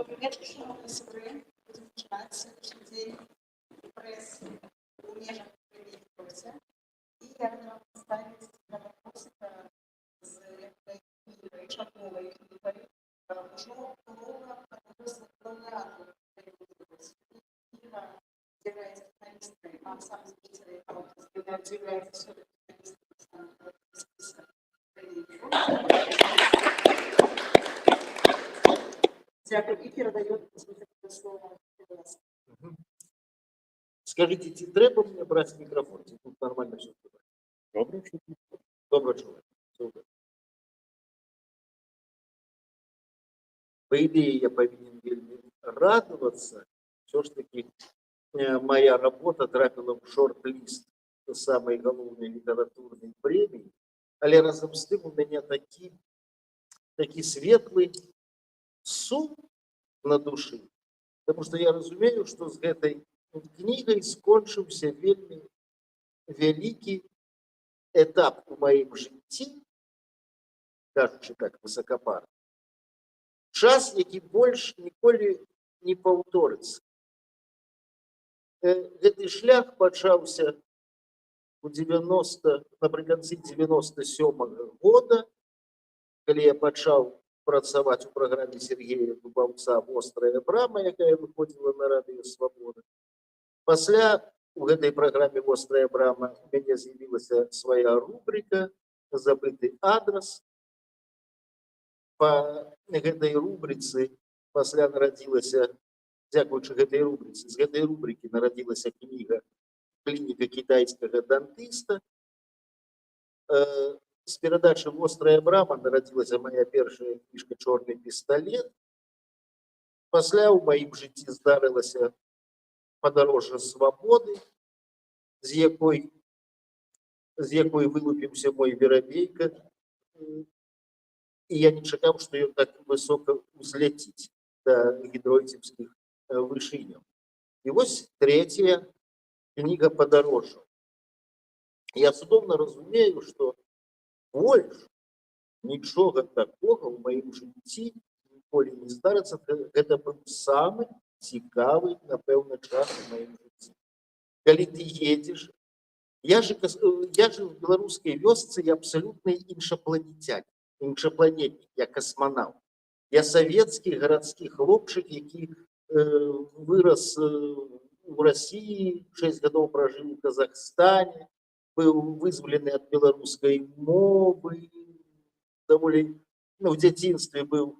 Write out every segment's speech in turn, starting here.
Привет, шановні сябри. Будемо починати сьогоднішній день прес у межах Кривій. І я хотіла представити для вопросика з книгою, Чапової книгою, «Почему Коломна относится к Лауреату Кривій». Книга является финалисткой, а сам зритель является все-таки финалисткой списка Кривій. Дякую. І передаю слово. Скажите, ці треба мне брать микрофон? Тут нормально все. Добре, що Добрый человек. Супер. По идее, я повинен вельми радоваться. Все ж таки моя работа трапила в шорт-лист самой головной литературной премии. Але разом з тим у меня такий светлый сум на душе. Потому что я разумею, что с этой книгой скончыўся вельмі вялікі этап у маім жыцці, кажучы так высокопарно. Час, які больш ніколі не паўторыцца. Гэты шлях пачаўся напрыканцы 97-го года, калі я пачаў працаваць у праграме Сергея Дубаўца «Вострая брама», якая выходзіла на радыё «Свабода». Пасля у гэтай праграме «Вострая брама» у мяне з'явілася свая рубрика «Забыты адрес». Па гэтай рубрыцы пасля нарадзілася, дзякуючы гэтай рубрыцы, з гэтай рубрыкі нарадзілася кніга «Клініка кітайскага дантыста». З перадачы «Вострая брама» нарадзілася моя першая кніжка «Чорны пісталет». Пасля ў маім жыцці здарылася «Падарожжа свабоды», з якой вылупіўся мой верабейка. І я не чакаў, што ён так высока ўзляціць да гідройцевскіх вышыняў. І вось третья кніга «Падарожжа». Я цудоўна разумею, што больш нічога такога ў маім жыцці ніколі не здарыцца. Гэта быў самы цікавы, напэўна, час у маім жыцці. Калі ты едзеш, я жыў в беларускай вёсцы, я абсалютны іншапланетнік, я касманаўт. Я савецкі гарадскі хлопчык, які вырас у Расіі, 6 гадоў пражыў у Казахстане, быў вызвалены ад беларускай мовы, даволі в дзяцінстве быў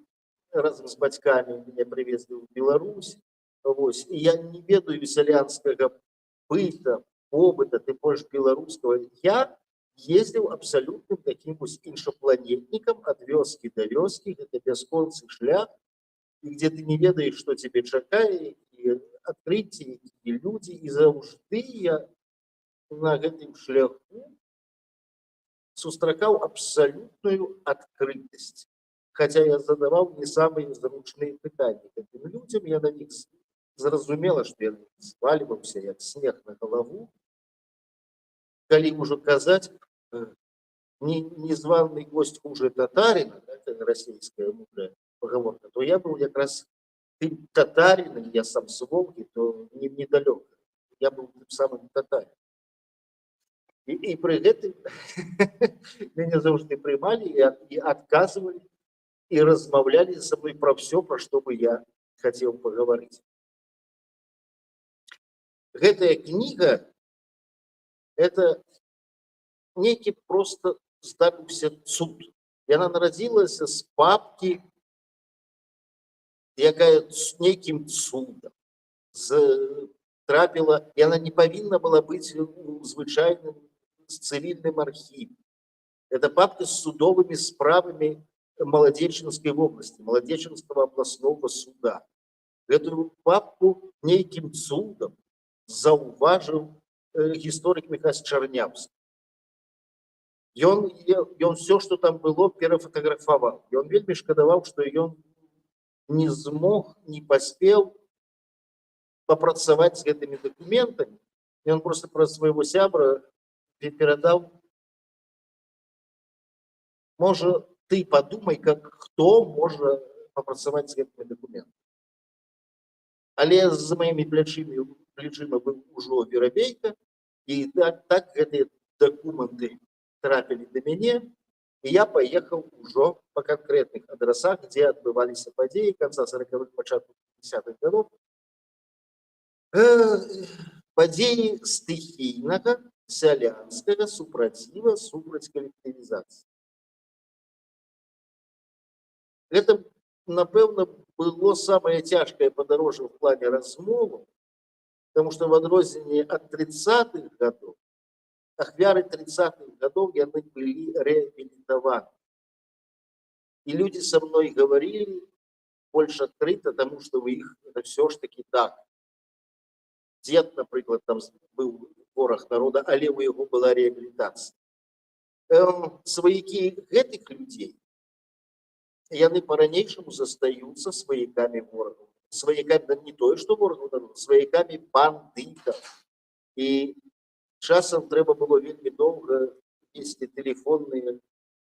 разам з бацькамі, мяне прывезлі ў Беларусь. Вось. І я не ведаю сялянскага быта, побыта, тым больш беларускага. Я ездзіў абсалютным такім вось іншапланетнікам ад вёскі да вёскі, гэта бясконцы шлях, і дзе ты не ведаеш, што цябе чакае, і адкрыцці, і людзі, і заўжды я на гэтым шляху сустракаў абсалютную адкрытасць. Хаця я задаваў не самыя зручныя пытанні гэтым людзям, я на них зразумела, што я свальваўся як снег на галаву. Калі ўжо казаць, незваный гость хуже татарина, это расійская мудрая поговорка, то я быў якраз тым татаринам, я сам з Волгі, то недалёка. Я быў тым самым татаринам. І пры гэтым мяне заўжды прымалі і адказвалі, і размаўлялі са мной пра ўсё, пра што бы я хацеў пагаварыць. Гэтая кніга – это нейкі просто здабыўся цуд. Яна нарадзілася з папкі, якая нейкім цудам трапіла. Яна не павінна была быць у звычайным цивильном архиве. Это папка с судовыми справами Молодеченской области, Молодеченского областного суда. Эту папку нейким цудом заўважыў гісторык Михась Чарнявскі. Ён все, что там было, перафотаграфаваў. Ён вельмі шкадаваў, што ён не змог, не паспеў папрацаваць з гэтымі дакументамі. Ён просто праз свайго сябра передал. Можа, ты подумай, как кто может попрацаваць з гэтымі дакументамі. Але за моими плечима был уже Верабейка, и так эти документы трапили до меня, и я поехал уже по конкретных адресах, где отбывались подеи конца 40-х, початку 50-х годов. Падзеі стыхійнага сялянскага супраціва супраць калектывізацыі. Гэта, напэўна, было самае цяжкае падарожжа ў плане размоваў, потому што в адрозненне ад 30-х гадоў, ахвяры 30-х гадоў яны былі рэабілітаваны. І людзі са мной гаварылі больш адкрыта, таму што ў іх все ж таки так. Дед, например, там был вораг народа, але у яго была реабилитация. Сваякі гэтых людей, яны по-ранейшаму застаюцца сваякамі ворагаў. Сваякамі не тое, што ворагаў народа, сваякамі бандытаў. І часам трэба было вельмі доўга весці тэлефонныя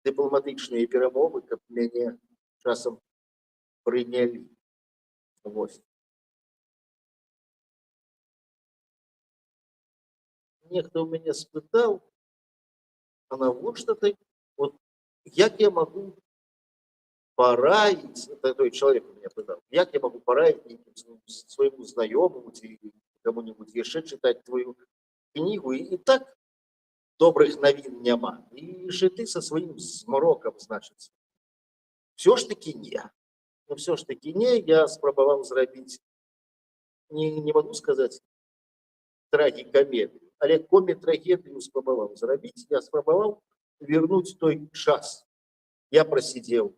дыпламатычныя перамовы, каб мяне часам прынялі. Вось. Нехто у меня спытал, а навошта ты, вот, як я могу пораить, это той человек у меня пытал, як я могу пораить своему знакомому или кому-нибудь еще читать твою книгу, и так добрых новин няма, и же ты со своим змроком, значит. Все ж таки не. Но все ж таки не, я спробовал зрабіць, не могу сказать, трагикомедию, але комі-трагедію спробовал зрабіць, я спробовал вернуть той час. Я просидел,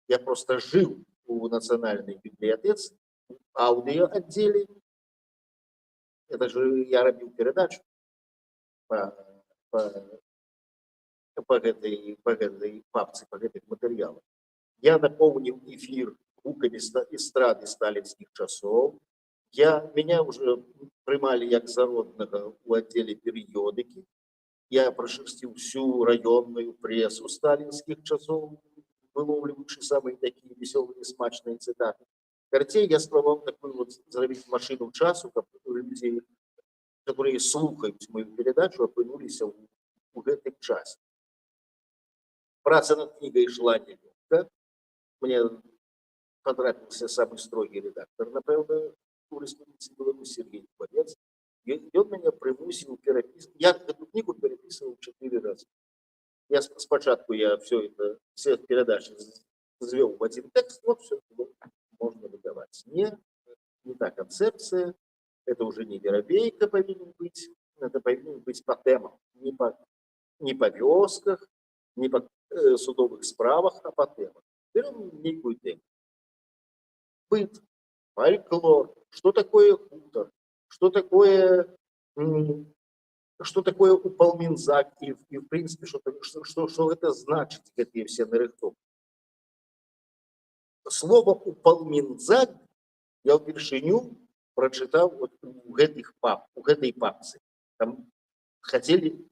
я просто жил у Национальной библиотеке, в аудиоотделе. Это же я робил передачу по этой папце, по этих материалах. Я наполнил эфир гуками эстрады сталинских часов. Меня уже прымалі як зароднага у отделе периодики. Я прошерстил всю районную прессу сталинских часов, выловливаючи самые такие веселые, смачные цитаты. Карацей, я спробовал такую вот зрабіць машину часу, каб людей, которые слухают мою передачу, опынулись у гэтым часе. Праца над книгой шла нелегко. Мне потрапился самый строгий редактор, напэўна, у Республицы Беларусь Сергей Кубовец. И он меня примусил переписывать. Я эту книгу переписывал 4 раза. Спочатку я все передачи свел в один текст, вот все можно выдавать. Не та концепция, это уже не Верабейка повинен быть, это повинен быть по темам, не по вёсках, не по судовых справах, а по темам. Берем некую тему. Быт, фольклор, что такое хутор, что такое упалмінзак и в принципе, что это значит, какие все нарыхтовки. Слово упалмінзак я впершыню прочитал вот у этой папцы. Там хотели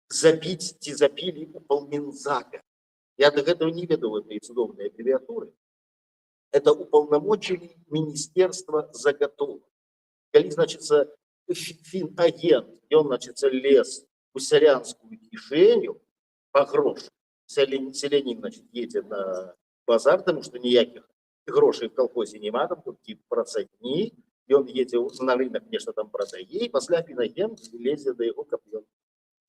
забить, ці запили упалмінзака. Я до этого не ведал этой цудовной аббревиатуры. Это уполномочили Министерство заготовок. Коли, значит, финагент, и он, значит, лез у селянскую кишеню по грошу. Селянин, значит, едет на базар, потому что никаких грошей в колхозе нема, там какие-то процентни, и он едет на рынок, конечно, там продае, и после финагент лезет до его копьем.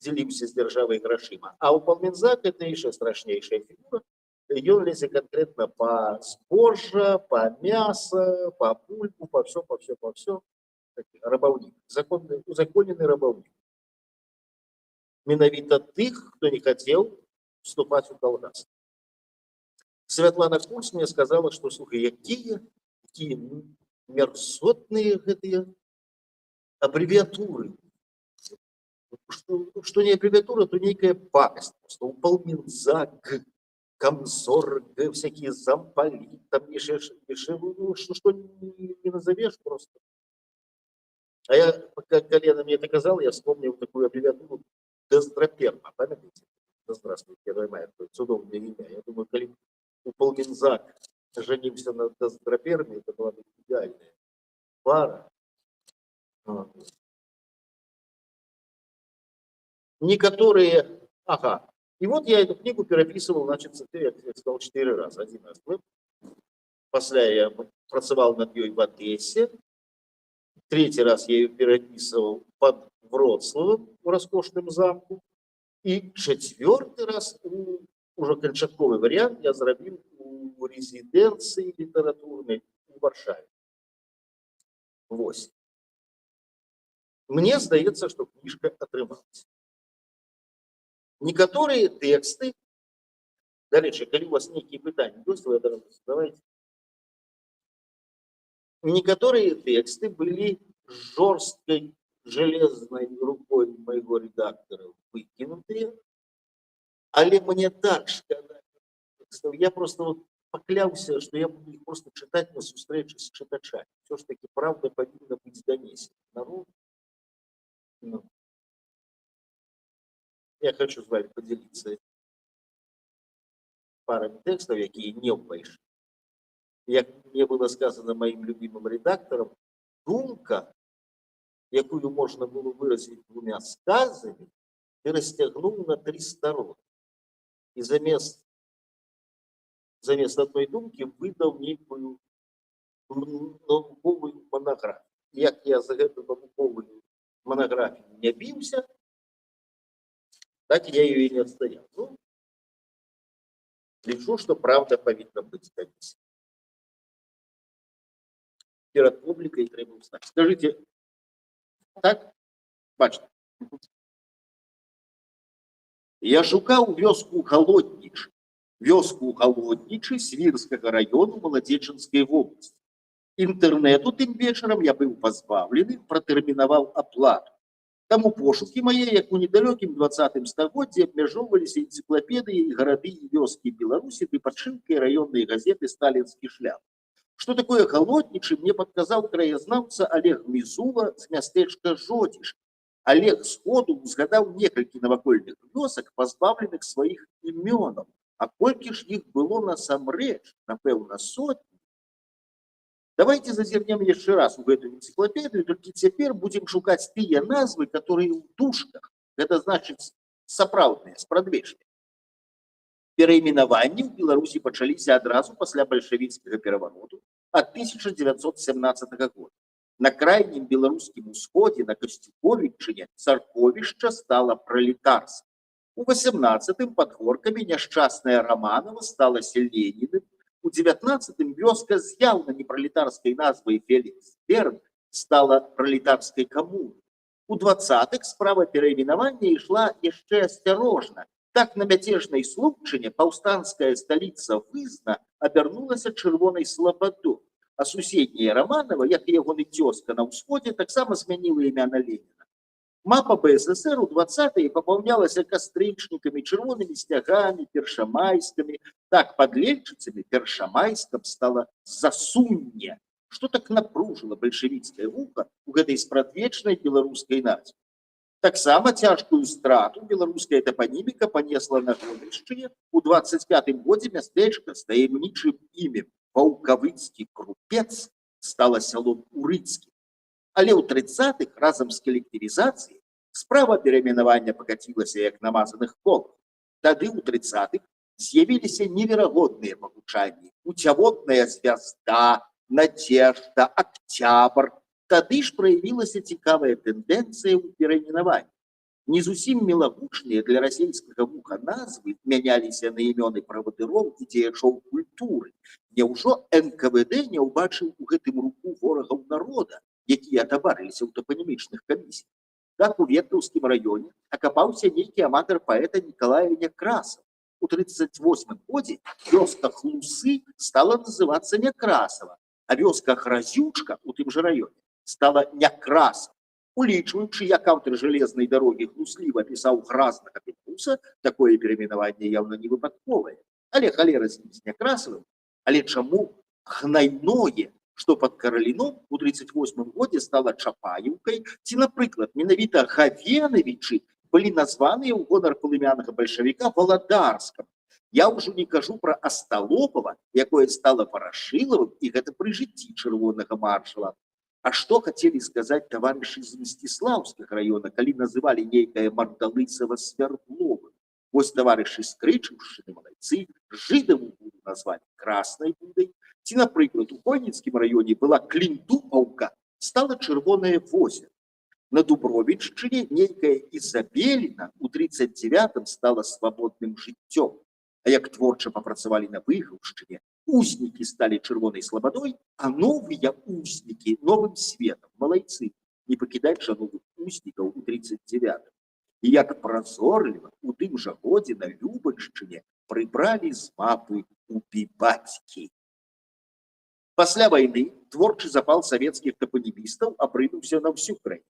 Делимся с державой грошима. А упалмінзак это еще страшнейшая фигура. И он лезет конкретно по збожжа, по мясо, по бульбу, по все. Рабовник, узаконенный рабовник. Менавіта тых, кто не хотел вступать в колгас. Святлана Курс мне сказала, что, слушай, какие мерзотные гэтыя аббревиатуры. Что не аббревиатура, то некая пакость. Просто упалмінзак, комсорг, всякие замполит, там что не назовешь просто. А я, когда Лена мне это сказала, я вспомнил такую аббревиатуру Дездраперма. Помните? Да здравствуйте, 1 мая, такое цудовное имя. Я думаю, коли упалмінзак женился на Дездраперме, это была бы идеальная пара. Некоторые... Ага. И вот я эту книгу переписывал, значит, я сказал, 4 раза. 1 раз. После я працевал над ёй в Одессе. 3-й раз я ее переписывал под Вроцлавом в роскошном замку. И 4-й раз, уже кончатковый вариант, я зробил у резиденции литературной в Варшаве. 8. Мне здаецца, што кніжка атрымалася. Некоторые тэксты, дарэчы, калі у вас нейкія пытанні ёсць, вы задавайце. Некоторые тексты были жесткой железной рукой моего редактора выкинутые, але мне так шкада текстов. Я просто вот поклялся, что я буду их просто читать на встрече с читачами. Все ж таки правда повинна быть донесена народу. Ну. Я хочу с вами поделиться парами текстов, какие не увайшли. Як мне было сказано моим любимым редактором, думка, якую можно было выразить 2 сказами, ты растягнул на 3 стороны. И замест одной думки выдал некую науковую монографию. Як я за эту науковую монографию не бился, так я ее и не отстоял. Ну, лечу, что правда повинна быть комиссией. Перед публикой требуем знать. Скажите, так? Бачите. Я шукаў вёску Халоднічы. Вёску Халоднічы Свірскага району Маладзечынскай вобласці. Інтэрнэту тым вечарам я быў пазбаўлены, пратэрмінаваў аплату. Таму пошукі мае, як у недалёкім 20 стагоддзі, абмяжоўваліся энцыклапедыяй гарады і вёскі Беларусі ды падшымкай раённай газеты «Сталінскі шлях». Что такое Халоднічы, мне подказал краязнаўца Олег Мизула з мястэчка Жодзіш. Олег сходу узгадаў некалькі навакольных вёсак, пазбаўленых сваіх імёнаў. А колькі ж іх было насамрэч? Напэўна, сотні. Давайте зазірнем яшчэ раз у гэту энцыклапедыю, толькі цяпер будзем шукаць тыя назвы, которые ў дужках. Гэта значыць сапраўдныя, спрадвечныя. Перайменаванні ў Беларусі пачаліся адразу пасля бальшавіцкага перавароту ад 1917 года. На крайнім беларускім усходзе, на Касцюковіччыне, царковішча стала пралетарскім. У 18-м падгоркамі няшчасная Романова стала Леніным. У 19-м вёска з яўна непралетарскай назвай Феліксберг стала пралетарскай камунай. У 20-х справа перайменавання ішла яшчэ асцярожна. Так на мяцежнай Слупчыне паўстанская сталіца Вызна абярнулася Чырвонай Слабадой, а суседняя Романова, як і ягоны цёзка на ўсходзе, таксама змяніла імя на Леніна. Мапа БССР у 20-е папаўнялася кастрычнікамі, чырвонымі сцягамі, першамайскамі. Так пад Лельчыцамі першамайскам стала Засунне, што так напружыла бальшавіцкае вуха ў гэтай спрадвечнай беларускай назве. Таксама цяжкую страту беларуская тапаніміка панесла на Гомельшчыне. У 25-м годзе мястэчка з таямнічым імем Ваўкавыцкі Крупец стала сялом Урыцкім. Але ў 30-х разам з калектывізацыяй справа перайменавання пакацілася як на мазаных колах. Тады ў 30-х з'явіліся неверагодныя пагучанні: Пуцяводная звязда, Надежда, Октябрь. Тады ж праявілася цікавая тэндэнцыя ў перайменаванні. Не зусім мілагучныя для расейскага вуха назвы мяняліся на імёны правадыроў і дзеячоў культуры. Няўжо НКВД не ўбачыў у гэтым руку ворагаў народа, якія атабарыліся ў топанімічных камісіях? Так у Веткаўскім раёне акапаўся нейкі аматар паэта Николая Някрасова. У 38-м годзе вёска Хлусы стала называцца Някрасова, а вёска Гразючка у тым жа раёне стала Някрасова. Улічваючы, як аўтар жалезнай дарогі хлусліва пісаў гразнага Беларуса, такое перайменаванне яўна не выпадковае. Але халера з ім, з Някрасавым. Але чаму Гнайное, што пад Караліном у 38-м годзе стала Чапаеўкай, ці, напрыклад, менавіта Гавеновічы былі названыя ў гонар палымянага бальшавіка Валадарскам. Я ўжо не кажу пра Асталопава, якое стала Варашылавым, і гэта пры жыцці чырвонага маршала. А што хацелі сказаць таварышы з Мсціслаўскага раёна, калі называлі нейкае Мардалысава Свярдловым? Вось таварышы з Крычаўшчыны малайцы, жыдаву Буду назвалі Краснай Будай, ці, напрыклад, у Хойніцкім раёне была Кліндупаўка, стала Чырвонае возера. На Дубровіччыне нейкая Ізабеліна ў 39-м стала свабодным жыццём. А як творча папрацавалі на Выхаўшчыне, узнікі сталі Чырвонай слабадой, а новыя узнікі новым светам. Малайцы, не пакідаць жа новых узнікаў у 39-м. І як празорліва у тым жа годзе на Любаччыне прыбралі з мапы убібацькі. Пасля вайны творчы запал савецкіх тапанімістаў абрынуўся на ўсю краіну.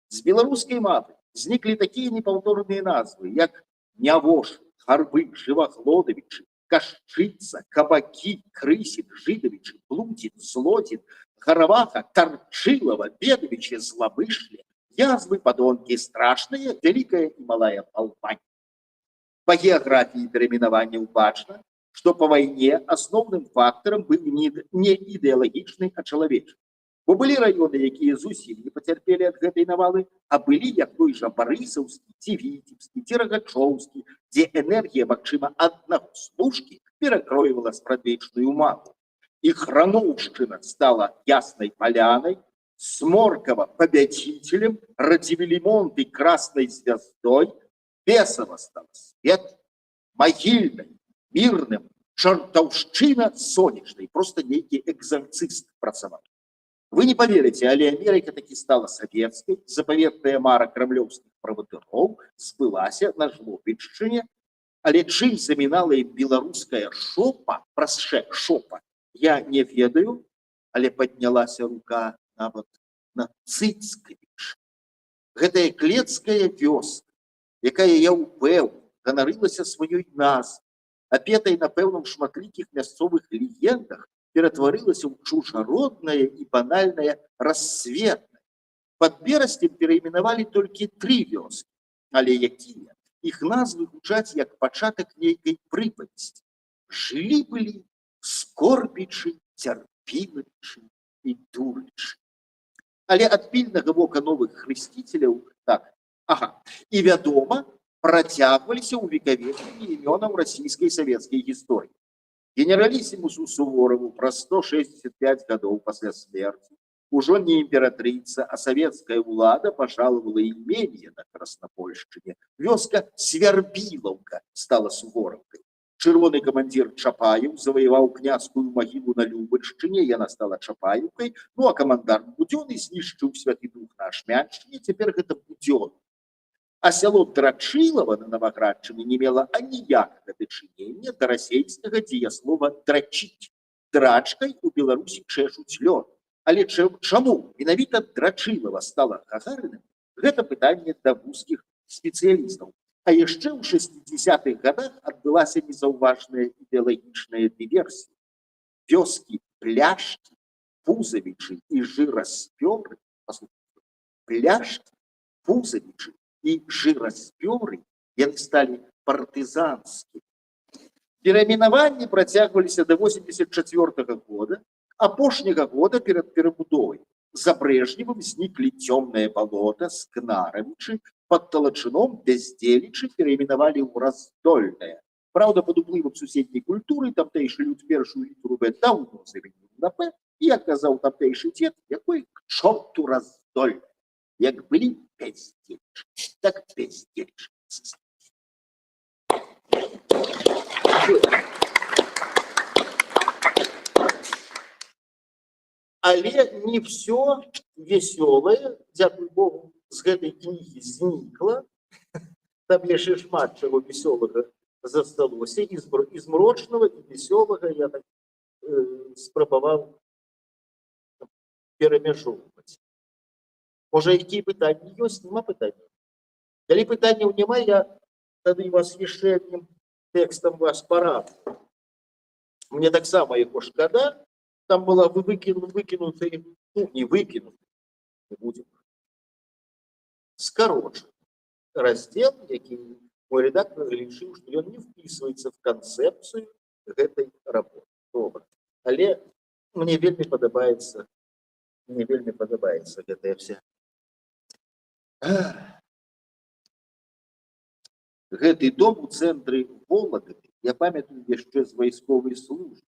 З беларускай мапы зніклі такія непаўторныя назвы, як Нявош, Гарбы, Жываглодавічы, Кашчыца, Кабакі, Крысін, Жыдавічы, Блудзін, Злодзін, Гараваха, Тарчылава, Бедавічы, Злабышле, язвы, падонкі, страшныя, вялікая і малая Албань. Па геаграфіі перайменавання бачна, што па вайне асноўным фактарам быў не ідэалагічны, а чалавечы. Бо былі раёны, якія зусім не пацярпелі ад гэтай навалы, а былі як той жа Барысаўскі, ці Віцебскі, ці Рагачоўскі, дзе энергія, магчыма, аднаго служкі перакройвала спрадвечную мапу. І Храноўшчына стала Яснай Палянай, Сморкава победителем, Радзівілімонты Краснай звяздой, Бесава стала Свет, Магільнай, Мірным, Чартаўшчына сонечнай, просто нейкі экзарцыст працаваў. Вы не поверите, але Америка таки стала советской, заповедная мара крамлёўскіх правадыроў сбылася на Жлобіччыне, але чым замінала ім беларуская шопа, праз шопа, я не ведаю, але паднялася рука нават на Цыцкавіч. Гэтая клецкая вёска, якая, я ўпэўнены, ганарылася сваёй назвай, апетай, напэўна, ў шматлікіх мясцовых легендах, ператварылася ў чужароднае і банальнае рассветнае. Пад Берасцем перайменавалі толькі 3 вёскі, але якія? Іх назвы гучаць як пачатак нейкай прыпавесці. Жылі-былі Скорбічы, Цярпілачы і Дурычы. Але ад пільнага вока новых хрысціцеляў, і вядома, працягваліся ўвекавечванні імёнаў расійскай савецкай гісторыі. Генералісімусу Суворову праз 165 гадоў пасля смерці ужо не імператрыца, а савецкая ўлада пажалавала іменне на Краснапольшчыне. Вёска Свярбілаўка стала Сувораўкай. Чырвоны камандзір Чапаеў заваяваў княскую магілу на Любаччыне, яна стала Чапаеўкай, а камандар Будзёны знішчыў Святы Дух на Ашмяншчыне, цяпер гэта Будзён. А сяло Драчылава на Наваградчыне не мела аніякага дачынення да расейскага дзеяслова драчіць. Драчкай у Беларусі чэшуць лёд. Але чаму менавіта Драчылава стала Гагарыным, гэта пытанне да вузкіх спецыялістаў. А яшчэ ў 60-х гадах адбылася незаўважная ідэалагічная дыверсія. Вёскі Пляшкі, Пузавічы і Жыраспёры, Пляшкі, Пузавічы і Жыраспёры, яны сталі партызанскімі. Перайменаванні працягваліся да 84-го года, апошняга года перад перабудовай. За Брэжневым зніклі Цёмнае балота, Скнаравічы, пад Талачыном Бяздзелічы перайменавалі ў Раздольнае. Праўда, пад уплывам суседняй культуры тамтэйшы люд першую літару Б даўно замяніў на П, і як казаў тамтэйшы дзед, якой к чорту Раздольнае. Як былі Бяздзелічы, так Бяздзелічы. Але не все веселое, дзякуй Богу, з гэтай кнігі знікла. Там яшчэ шмат чаго весёлага засталося, і змрочнага, і весёлага я так спрабаваў перамяжоўваць. Можа, якія пытанні ёсць? Нема пытанняў. Калі пытанняў няма, я тады вас яшчэ адным тэкстам вас парадую. Мне таксама яго шкада. Там была выкинутая, не выкинутая, не будем, скорочен раздел, які мой редактор лічыў, што ён не впісваецца в канцэпцыю гэтай работы. Добра. Але мне вельмі падабаецца Мне вельмі падабаецца гэтая вся. Гэты дом у цэнтры Волгады, я памятаю яшчэ з вайсковай службы.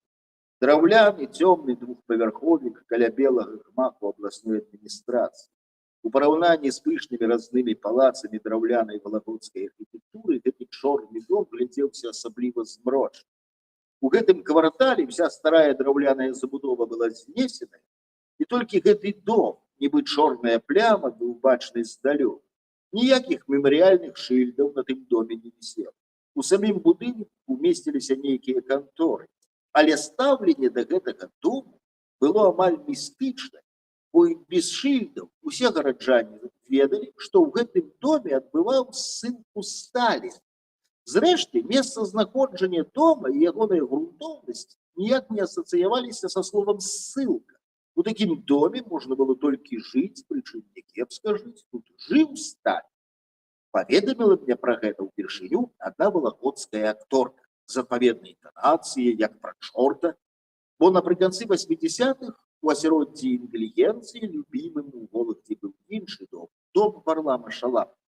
Драўляны цёмны двухпавярховік каля белага гмаху абласной адміністрацыі. У параўнанні з пышнымі разнымі палацамі драўлянай валагодскай архітэктуры гэты чорны дом глядзеўся асабліва змрочна. У гэтым квартале вся старая драўляная забудова была знесена, і толькі гэты дом, нібы чорная пляма, быў бачны здалёк. Ніякіх мемарыяльных шыльдаў на тым доме не вісела. У самім будынку умесціліся нейкія канторы, але стаўленне да гэтага дому было амаль містычнае, бо без шыльдаў усе гараджане ведалі, што ў гэтым доме адбываў ссылку Сталіна. Зрэшты, месцазнаходжанне дома і ягоная грунтоўнасць ніяк не асацыяваліся са словам ссылка. У такім доме можна было толькі жыць, прычым не кепска жыць, тут жыў Сталін. Паведаміла мне пра гэта ўпершыню адна валагодская акторка з адпаведнай інтанацыяй, як пра чорта, бо напрыканцы 80-х у асяроддзі інтэлігенцыі любімым у Вологдзе быў іншы дом, дом Варлама Шалапова.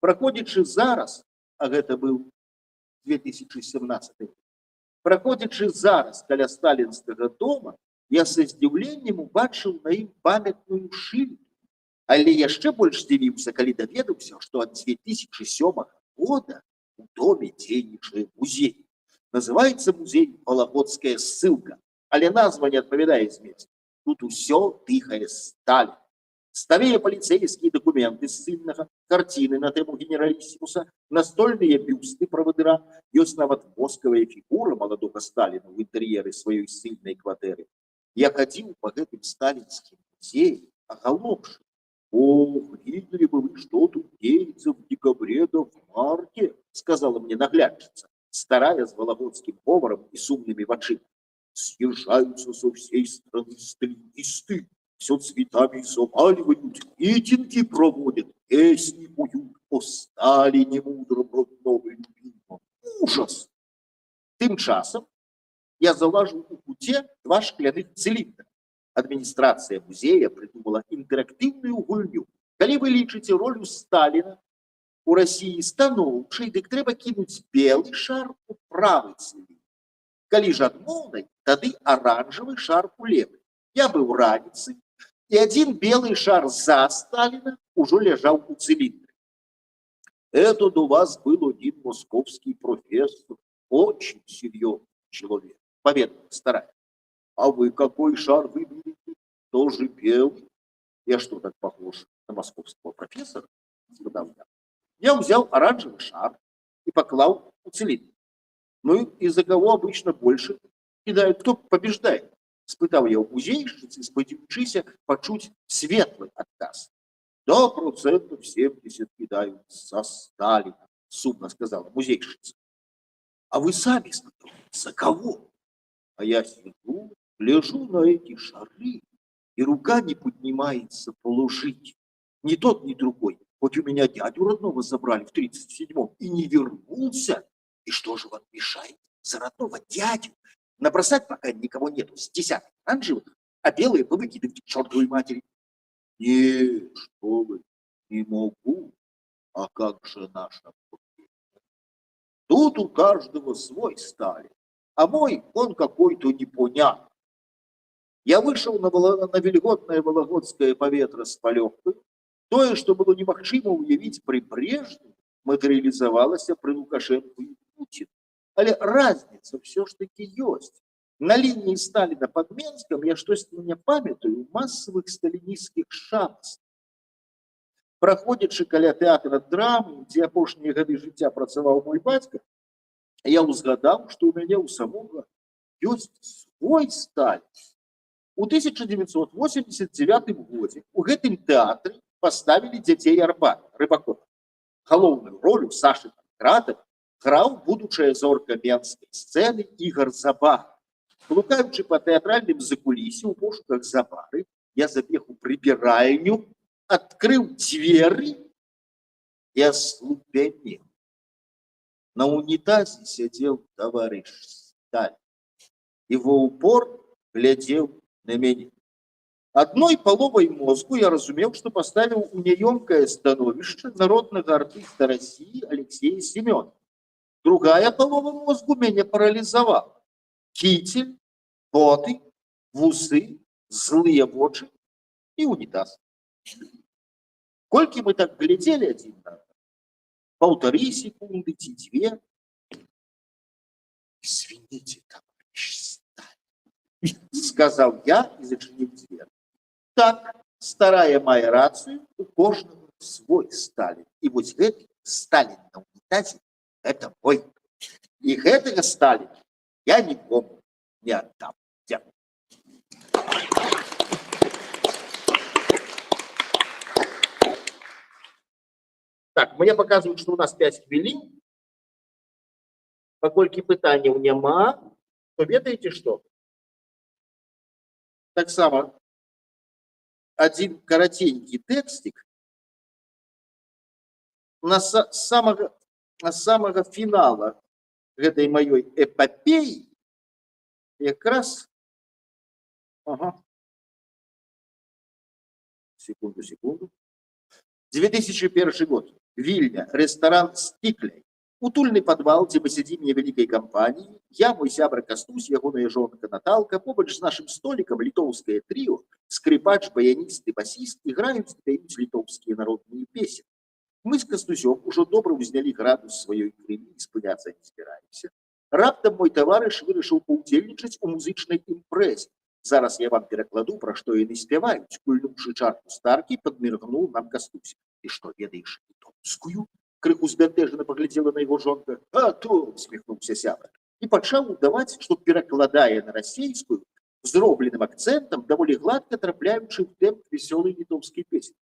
Праходзячы зараз, а гэта быў 2017 год, праходзячы зараз каля сталінскага дома, я са здзіўленнем убачыў на ім памятную шыльду. Але яшчэ больш здзівіўся, калі даведаўся, што ад 2007 года у доме дзейнічае музей. Называецца музей «Валагодская ссылка», але назва не адпавядае зместу. Тут усё дыхае Сталін. Старыя паліцэйскія дакументы ссыльнага, карціны на тэму генераліссімуса, настольныя бюсты правадыра, ёсць нават воскавая фігура маладога Сталіна ў інтэр'еры сваёй ссыльнай кватэры. Я хадзіў па гэтым сталінскім музеі, агаломшы. «Ох, видели бы вы, что тут деется в декабре да в марте», сказала мне наглядчица, старая с вологодским говором и с умными вачами. «Съезжаются со всей страны сталинисты, все цветами заваливают, митинги проводят, песни поют о Сталине мудром, родном и любимом. Ужас!» Тым часам я заўважыў у куце два шкляных цыліндра. Адміністрацыя музея придумала інтэрактыўную гульню. Калі вы лічыце ролю Сталіна у Расіі станоўчай, дык трэба кінуць белы шар у правы цыліндр. Калі ж адмоўнай, тады аранжавы шар у левы. Я быў раніцай, і адзін белы шар за Сталіна ўжо ляжаў у цыліндре. «Этот у вас был один московский профессор, очень серьезный человек», поведала старая. «А вы какой шар выберете? Тоже белый?» «Я что, так похож на московского профессора?» Сказал я. Я взял оранжевый шар и поклал у цилиндра. «Ну и за кого обычно больше кидают? Кто побеждает?» Спытал я у музейшицы, сподіваючись почуть светлый отказ. «Да, 70% кидают за Сталина», сумно сказала музейшица. «А вы сами, за кого?» А я сижу, гляжу на эти шары, и рука не поднимается положить. Ни тот, ни другой. Хоть у меня дядю родного забрали в 37-м и не вернулся. И что же вам мешает за родного дядю набросать, пока никого нету, с десяток оранжевых, а белые повыкидывать к чертовой матери? Не, что вы, не могу. А как же наша проблема? Тут у каждого свой Сталин. А мой, он какой-то непонятный. Я вышел на вільготнае валагодскае паветра з палёгкаю. Тое, што было немагчыма ўявіць пры Брежневе, матэрыялізавалася пры Лукашенку і Путіну. Але разница все ж таки ёсць. На лінії Сталіна пад Менскам я штосьці не памятаю масавых сталінісцкіх шанцаў. Праходзячы каля тэатра драмы, дзе апошнія гады жыцця працаваў мой бацька, я ўзгадаў, што ў мяне ў самога ёсць свой Сталін. У 1989 годзе у гэтым тэатры паставілі дзяцей Арбата, Рыбакова. Галоўную ролю Сашы Панкратава граў будучая зорка менскай сцэны Ігор Забара. Блукаючы па тэатральным закулісе ў пошуках Забары, я забег у прыбіральню, адкрыў дзверы і аслупянеў. На унитазе сидел товарищ Сталин. Его упор глядел на меня. Адной паловай мозгу я разумеў, што паставіў у няёмкае становішча народнага артыста Расіі Алексея Семёна. Другая палова мозгу мяне паралізавала. Кіцель, боты, вусы, злыя вочы і унітаз. Колькі мы так глядзелі адзін на аднаго? 1,5 секунды ці 2. «Извините, товарищ Сталин», сказал я и зачинил дверь. Так, старая мае рацию, у кожного свой Сталин. И вот этот Сталин на унитазе – это мой. И этого Сталина я никому не отдам. Дякую. Так, мне показывают, что у нас 5 хвилин. Паколькі пытанняў няма, то ведаеце што? Таксама один караценькі тэкстик на самага фінала гэтай маёй эпопеі якраз... Ага. Секунду. 2001 год. Вільня. Ресторан «Стикляй». Утульны падвал, дзе мы сядзім невялікай кампаніі. Я, мой сябра Кастусь, ягоная жонка Наталка, побач з нашым столікам літоўскае трыо, скрипач, баяніст і басіст іграюць і пяюць літоўскія народныя песні. Мы з Кастусём ужо добра ўзнялі градус сваёй крыві і спыняцца не збіраемся. Раптам мой таварыш вырашыў паўдзельнічаць у музычнай імпрэзе. Зараз я вам перакладу, пра што яны спяваюць. Кульнуўшы чарку старкі, падміргнуў нам Кастусь. Ты што, ведаеш літоўскую? Крыху збянтэжана паглядзела на яго жонка. А то, усміхнуўся сябра. І пачаў удаваць, што перакладае на расейскую зробленым акцэнтам, даволі гладка трапляючы ў тэмп весёлай літоўскай песні.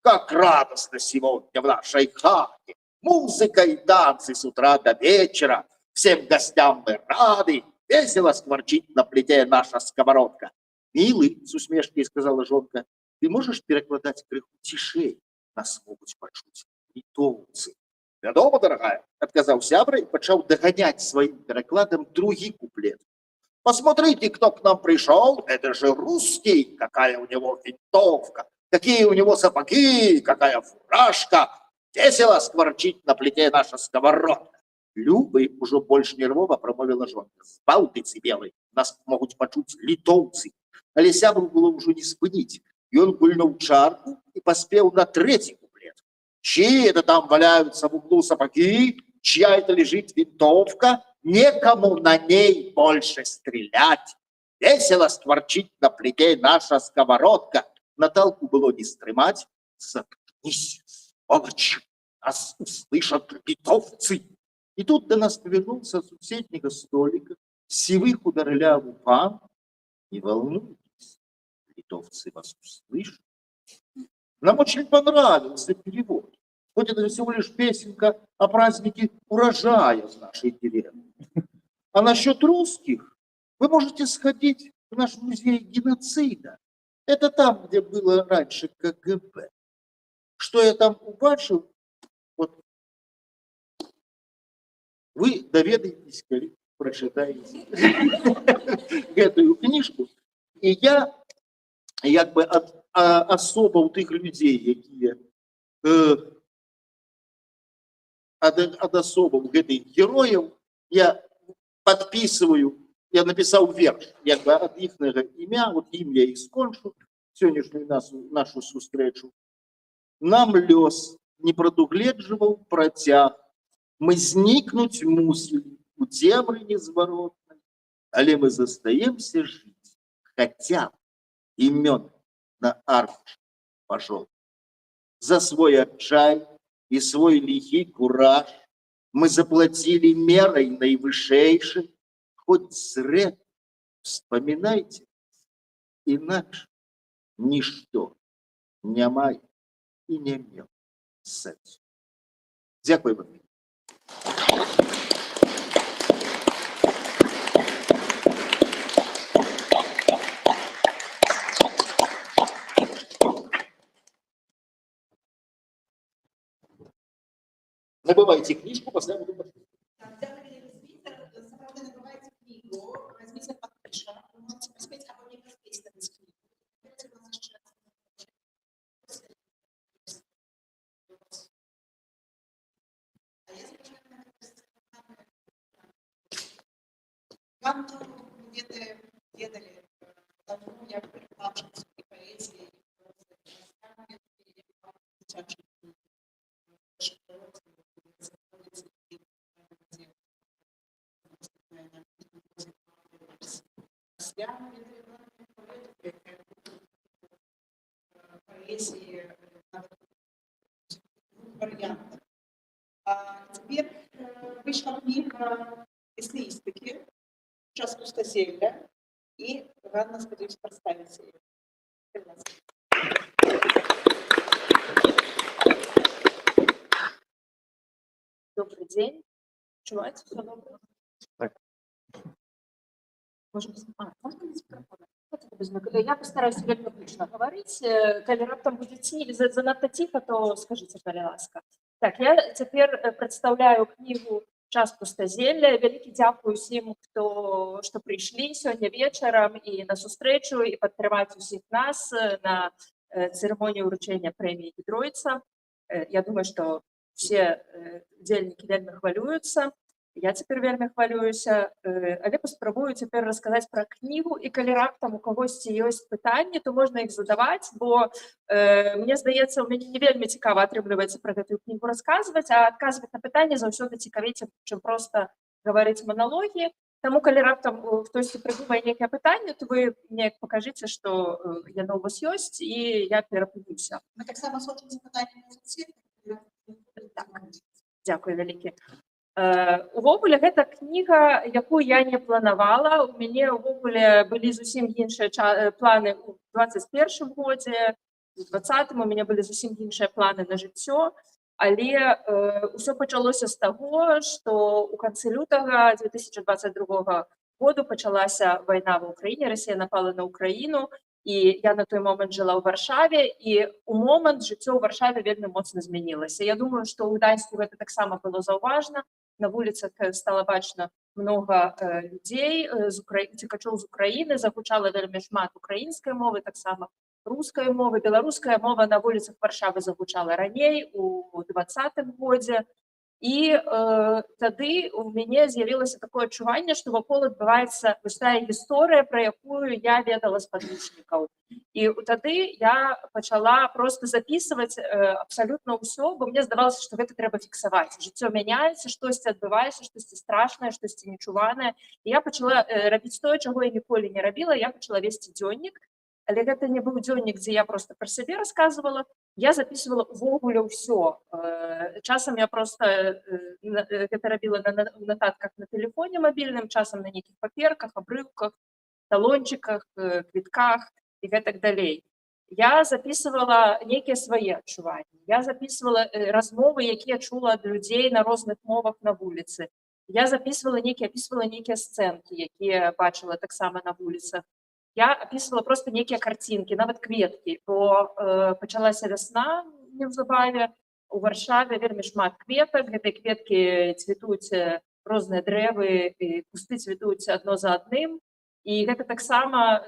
Как радостно сегодня в нашей хате! Музыка и танцы с утра до вечера. Всем гостям мы рады. Весело скворчит на плите наша сковородка. Милый, с усмешкой сказала жонка, ты можешь перекладать крыху тишей? Нас могут почуть литовцы. Вядома, дорогая, отказал сябра и почал догонять своим перекладом другий куплет. Посмотрите, кто к нам пришел. Это же русский. Какая у него винтовка. Какие у него сапоги, какая фуражка. Весело скворчит на плите наша сковородка. Любый уже больше нервово промовила жонка. Спал ты, белый, нас могут почуть литовцы. Але сябру было уже не спынить. И он гульнул чарку и поспел на третий куплет. Чьи это там валяются в углу сапоги, чья это лежит винтовка, некому на ней больше стрелять. Весело скворчит на плите наша сковородка. Наталку было не стремать. Заткнись, сволочь, нас услышат литовцы. И тут до нас повернулся с соседнего столика сивый худорлявый пан. Не волнуйтесь, литовцы вас услышат. Нам очень понравился перевод. Хоть это всего лишь песенка о празднике урожая в нашей деревне. А насчет русских вы можете сходить в наш музей геноцида. Это там, где было раньше КГБ. Что я там убачил, вот вы доведаетесь, коли прочитаете эту книжку. И я як бы особо у тых людей, якія ад особаў гэтых герояў, я подписываю, я написал верш, як бы ад іхнага імя, вот ім я і скончу сённяшнюю нашу сустрэчу. Нам лёс не прадугледжваў працяг, мы знікнуць мусілі у цемры незваротнай, але мы застаемся жыць, хаця імён на аркуш пажол. За свой отчай и свой лихий кураж мы заплатили мерой наивышейшей, хоть зря вспоминайте, иначе ничто не мае и не меў сэнсу. Дзякуй вам. Набывайте книжку, после буду подписывать. Набывайте книгу, возьмите подпишу, вы можете поспеть, а вы не поспеть на книгу. Там ведали давно, як перекладчик і поезії, поэзии вариантов. Теперь вышла книга эссеистики «Час пустозелля», и Ганна, сподіваюсь, представить ее. Добрый день. Чуваете, все добре? Так. Можно без микрофона? Я постараюсь вельмі гучно говорить. Калі раптам будзе занадта ціха, то скажите, калі ласка. Так, я цяпер прадстаўляю кнігу «Час пустазелля». Вялікі дзякуй усім, што прыйшлі сёння вечарам і на сустрэчу, і падтрымаць усіх нас на цырымонію ўручэння прэміі Гідройца. Я думаю, што все удзельнікі вельмі хвалююцца. Я цяпер вельмі хвалююся, але паспрабую цяпер расказаць пра кнігу, і калі раптам у кагосьці ёсць пытанні, то можна іх задаваць, бо мне здаецца, у мяне не вельмі цікава атрымліваецца пра гэтую кнігу расказваць, а адказваць на пытанні заўсёды цікавей, чым проста гаварыць маналогі. Таму калі раптам хтосьці прыдумае нейкае пытанне, то вы неяк пакажыце, што яно ў вас ёсць, і я перапынюся. Мы таксама сочымся пытаннямі ў суцвеце. Так, дзякуй вялікі. Увогуле, гэта кніга, якую я не планавала. У мяне увогуле былі зусім іншыя планы ў 21-м годзе, у 20-м у мяне былі зусім іншыя планы на жыццё, але ўсё пачалося з таго, што ў канцы лютага 2022 году пачалася вайна ва ўкраіне, Расія напала на Украіну, і я на той момант жыла ў Варшаве, і ў момант жыццё ў Варшаве вельмі моцна змянілася. Я думаю, што ў Гданьску гэта таксама было заўважна. На вуліцах стала бачна многа людзей, уцекачоў з Украіны, загучала вельмі шмат украінскай мовы, таксама рускай мовы. Беларуская мова на вуліцах Варшавы загучала раней, у 20-м годзе. І тады у мяне з'явілася такое адчуванне, што вакол адбываецца вось тая гісторыя, пра якую я ведала з падручнікаў. І тады я пачала проста запісваць абсалютна ўсё, бо мне здавалася, што гэта трэба фіксаваць. Жыццё мяняецца, штосьці адбываецца, штосьці страшнае, штосьці нечуванае. І я пачала рабіць тое, чаго я ніколі не рабіла, я пачала весці дзённік. Але гэта не быў дзённік, дзе я проста пра сябе расказвала. Я записывала увогуле ўсё. Часам я просто гэта рабіла на нататках на тэлефоне мабільным, часам на нейкіх паперках, абрыўках, талончыках, квітках і гэтак далей. Я записывала нейкія свае адчуванні. Я записывала размовы, якія чула ад людзей на розных мовах на вуліцы. Я опісвала нейкія сцэнкі, якія бачыла таксама на вуліцах. Я описывала просто некие картинки, нават кветкі, бо пачалася вясна неўзабаве, у Варшаве вельмі шмат кветак, гэтыя кветкі цвітуць розныя дрэвы, і кусты цвітуць адно за адным, і гэта таксама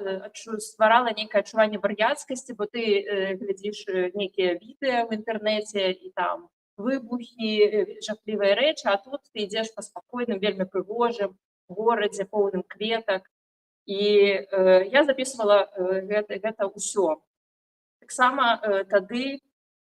стварала нейкае адчуванне вар'яцкасці, бо ты глядзіш нейкія відэа ў інтэрнэце, і там выбухі, жахлівыя рэчы, а тут ты ідзеш па спакойным, вельмі прыгожым горадзе, поўным кветак. І я записывала гэта ўсё. Таксама тады,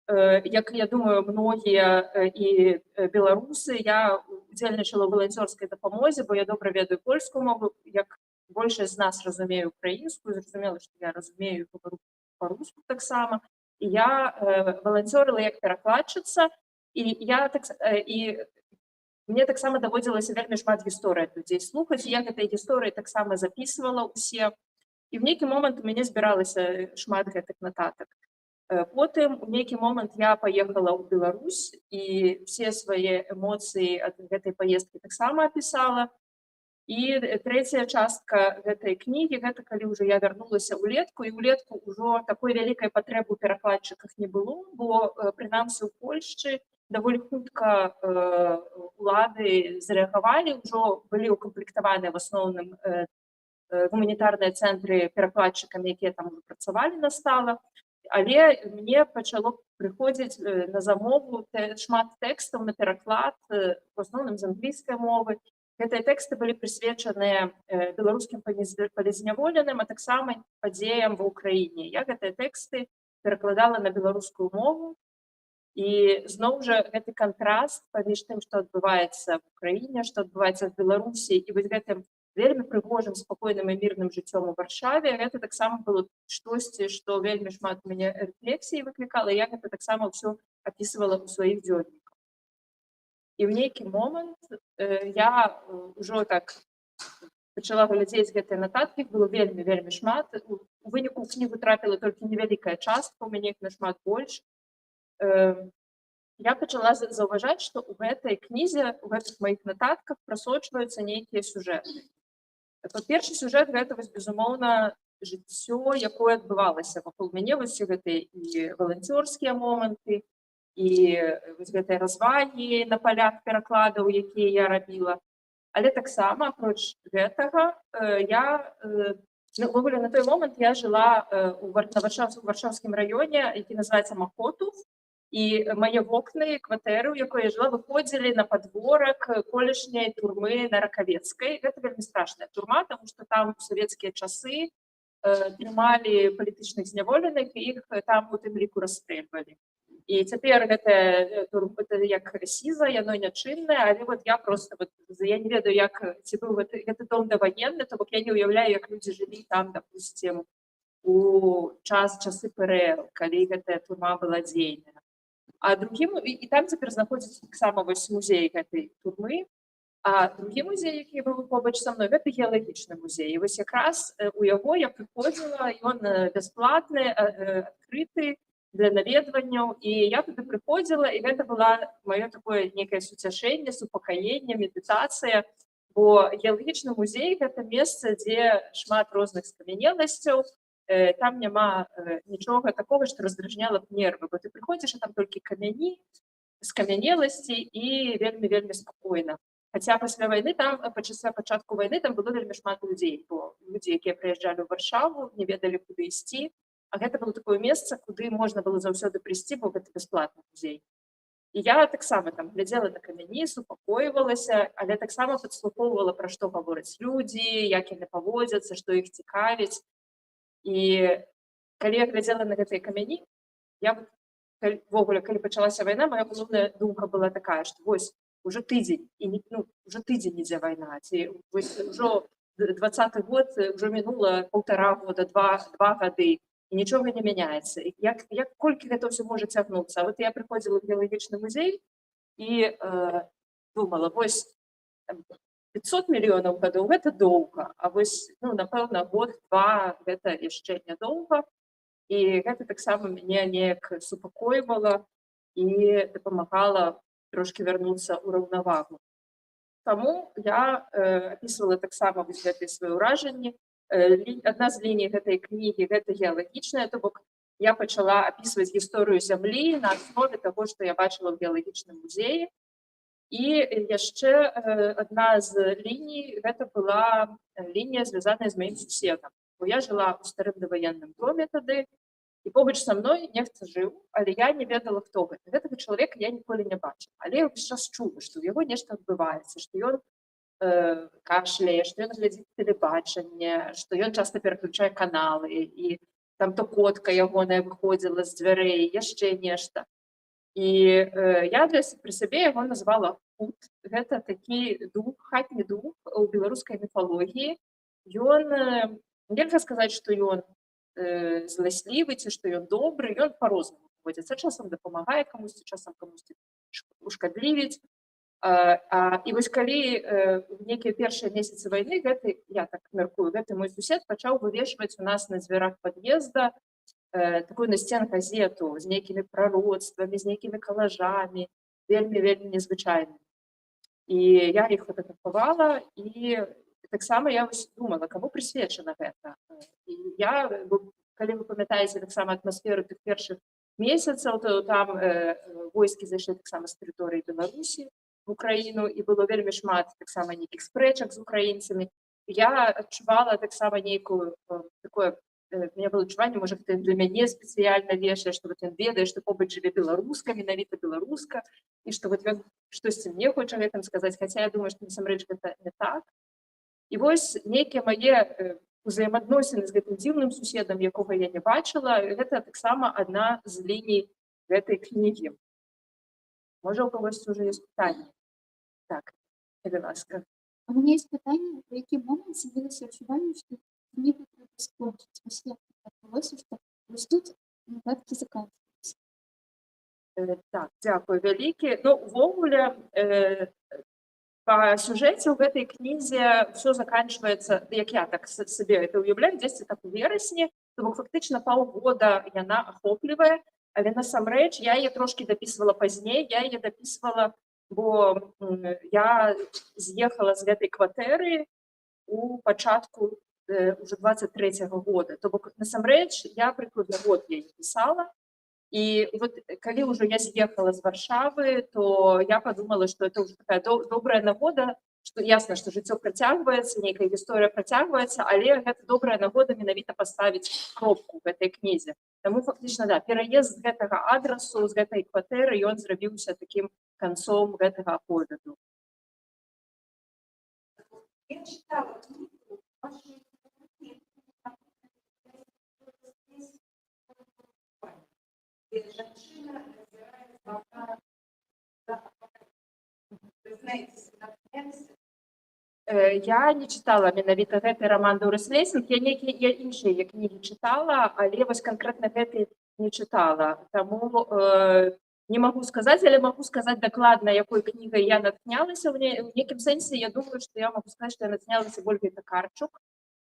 як я думаю, многія і беларусы, я удзельнічала ў валанцёрскай дапамозе, бо я добра ведаю польскую мову, як большасць з нас разумею украінскую, зразумела, што я разумею і гавару па-руску таксама. І я валанцёрыла як перакладчыца, і мне таксама даводзілася вельмі шмат гісторый ад людзей слухаць, я гэтыя гісторыі таксама записывала ўсе. І ў нейкі момант у мяне збіралася шмат гэтых нататак. Потым у нейкі момант я паехала ў Беларусь і все свае эмоцыі ад гэтай паездкі таксама апісала. І трэцяя частка гэтай кнігі, гэта калі ўжо я вярнулася ўлетку, і ўлетку ўжо такой вялікай патрэбы ў перакладчыках не было, бо прынамсі ў Польшчы даволі хутка улады зарэагавалі, ўжо былі ўкамплектаваныя в асноўным гуманітарныя цэнтры перакладчыкамі, якія там ужо працавалі на стала. Але мне пачало прыходзіць на замову шмат тэкстаў на пераклад, в асноўным з англійскай мовы. гэтыя тэксты былі прысвечаныя беларускім палізняволеным, а таксама падзеям ва ўкраіне. Я гэтыя тэксты перакладала на беларускую мову, і зноў жа гэты кантраст паміж тым, што адбываецца в Украіне, што адбываецца в Беларусі, і вось гэтым вельмі прыгожым, спакойным і мірным жыццём у Варшаве, гэта таксама было штосьці, што вельмі шмат у мяне рэфлексіі выклікала, я гэта таксама ўсё апісвала ў сваіх дзённіках. І ў нейкі момант я ўжо так пачала глядзець гэтыя нататкі, іх было вельмі шмат. У выніку ў кнігу трапіла толькі невялікая частка, у мяне іх нашмат больш. Я пачала заўважаць, што ў гэтай кнізе, у гэтых маіх нататках прасочваюцца нейкія сюжэты. Па-першы, сюжэт гэта, безумоўна, жыццё, якое адбывалася вакол мяне, вось гэтыя і валанцёрскія моманты, і вось гэтыя развагі на палях перакладаў, якія я рабіла. Але таксама, апроч гэтага, я, увогуле, на той момант я жыла у варшаўскім раёне, які называецца Махотов, і мае вокны, кватэры, у якой я жыла, выходзілі на падворак колішняй турмы на Ракавецкай. Гэта вельмі страшная турма, таму што там у савецкія часы трымалі палітычных зняволеных, і іх там у тым ліку расстрэльвалі. І цяпер гэта як сіза, яно нячыннае, але я проста, я не ведаю, ці быў гэты дом даваенны, то бок я не ўяўляю, як людзі жылі там, допустим, у часы ПРЛ, калі гэтая турма была дзейная. А другім, і там цяпер знаходзіцца таксама вось музей гэтай турмы, а другі музей, які быў побач са мной, гэта геалагічны музей. І вось якраз у яго я прыходзіла, ён бясплатны, адкрыты, для наведванняў, і я туды прыходзіла, і гэта была маё такое нейкае суцяшэнне, супакаенне, медытацыя, бо геалагічны музей — гэта месца, дзе шмат розных скамянеласцяў, там няма нічога такога, што раздражняла б нервы, бо ты прыходзіш, а там толькі камяні, скамянеласці і вельмі спакойна. Хаця пасля вайны, пасля пачатку вайны, там было вельмі шмат людзей, бо людзі, якія прыязджалі ў Варшаву, не ведалі, куды ісці. А гэта было такое месца, куды можна было заўсёды прыйсці, бо гэта бясплатны музей. І я таксама там глядзела на камяні, супакойвалася, але таксама падслухоўвала, пра што гавораць людзі, як яны паводзяцца, што іх цікавіць. І калі я глядзела на гэтыя камяні, калі пачалася вайна, моя галоўная думка была такая, што вось уже тыдзень, ідзе вайна, ці вось ужо 20-й год, уже мінула 1,5 года, 2 гады, і нічога не мяняецца. Колькі гэта ўсё можа цягнуцца? А вот я прыходзіла ў геалагічны музей і думала, вось 500 мільёнаў гадоў — гэта доўга, а вось, напэўна, год-два — гэта яшчэ нядоўга. І гэта таксама мяне неяк супакойвала і дапамагала трошкі вярнуцца ў раўнавагу. Таму я апісвала таксама вось гэтыя свае ўражанні. Адна з ліній гэтай кнігі — гэта геалагічная, то бок я пачала апісваць гісторыю зямлі на аснове таго, што я бачыла ў геалагічным музеі. І яшчэ адна з ліній — гэта была лінія, звязаная з маім суседам. Бо я жыла ў старым даваенным доме тады, і побач са мной нехта жыў, але я не ведала, хто гэта. Гэтага чалавека я ніколі не бачыла. Але я ўвесь час чула, што ў яго нешта адбываецца, што ён кашляе, што ён глядзіць тэлебачанне, што ён часта пераключае каналы, і там то котка ягоная выходзіла з дзвярэй, яшчэ нешта. І я пры сабе яго назвала Кут. Гэта такі дух, хатні дух у беларускай міфалогіі. Ён, нельга сказаць, што ён зласлівы, ці што ён добры, ён па-рознаму поводзіцца. Часам дапамагае камусьці, часам камусьці ушкадлівіць. І вось калі в нейкія першыя месяцы вайны, я так мяркую, гэты мой сусед пачаў вывешваць у нас на дзвярах пад'езда такую насцен газету з нейкімі прароцтвамі, з нейкімі калажамі, вельмі незвычайнымі. І я іх фотаграфавала, і таксама я думала, каму прысвечана гэта. І я, калі вы памятаеце таксама атмасферу тых першых месяцаў, то там войскі зайшлі таксама з тэрыторыі Беларусі в Украіну, і было вельмі шмат таксама нейкіх спрэчак з украінцамі. Я адчувала таксама нейкую такое у меня было адчуванне, можа гэта для мяне спецыяльна вешае, што вот ён ведае, што побач жыве беларуска, менавіта беларуска, і што вот ён штосьці мне хоча гэтым сказаць, хаця я думаю, што насамрэч гэта не так. І вось нейкія мае узаемаадносіны з гэтым дзіўным суседам, якога я не бачыла, гэта таксама адна з ліній гэтай кнігі. Можа, у когось уже ёсць пытанні? Так, калі ласка. У меня есть питание, в який момент з'явилося відчування, що книгу треба скончити. Ось як так відбулося, що ось тут нотатки закінчуються. Так, дзякуй вялікі. Ну, увогуле, па сюжэце ў гэтай кнізе ўсё заканчваецца, як я так сабе гэта ўяўляю, дзесьці так у верасні, то бок фактычна паўгода яна ахоплівае, але насамрэч я яе трошкі дапісвала пазней, я яе дапісвала, бо я з'ехала з гэтай кватэры у пачатку уже 23-го года. То бок насамрэч я прыкладна год яе пісала. І вот калі ўжо я з'ехала з Варшавы, то я подумала, што это уже такая добрая нагода, што ясна, што жыццё працягваецца, нейкая гісторыя працягваецца, але гэта добрая нагода менавіта паставіць кропку ў гэтай кнізе. Таму фактычна, да, пераезд з гэтага адрасу, з гэтай кватэры, ён зрабіўся такім канцом гэтага аповеду. Я читала книгу, ваши женщина разбирает слова. Вы знаете, Я не чытала менавіта гэты роман Дорис Лейсінг, я іншыя кнігі чытала, але вось канкрэтна гэты не чытала. Таму не магу сказаць, але магу сказаць дакладна, якой кнігай я натхнялася. У нейкім сэнсе я думаю, што я магу сказаць, што я натхнялася Ольгай Такарчук.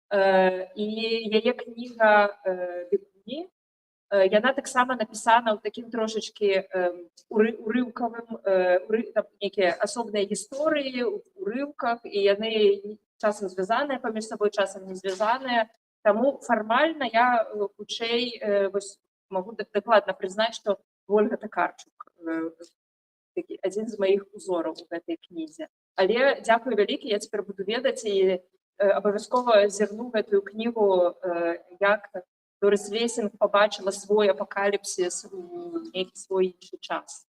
І яе кніга «Бекуні», яна таксама напісана ў такім трошачкі урыўкавым, нейкія асобныя гісторыі ў урыўках, і яны часам звязаныя паміж сабой, часам не звязаныя. Таму фармальна я хутчэй магу дакладна прызнаць, што Ольга Такарчук адзін з маіх узораў у гэтай кнізе. Але дзякуй вялікі, я цяпер буду ведаць і абавязкова зірну гэтую кнігу, як Дорис Лейсінг побачила свой апокаліпсис у нейкі свой іншы час.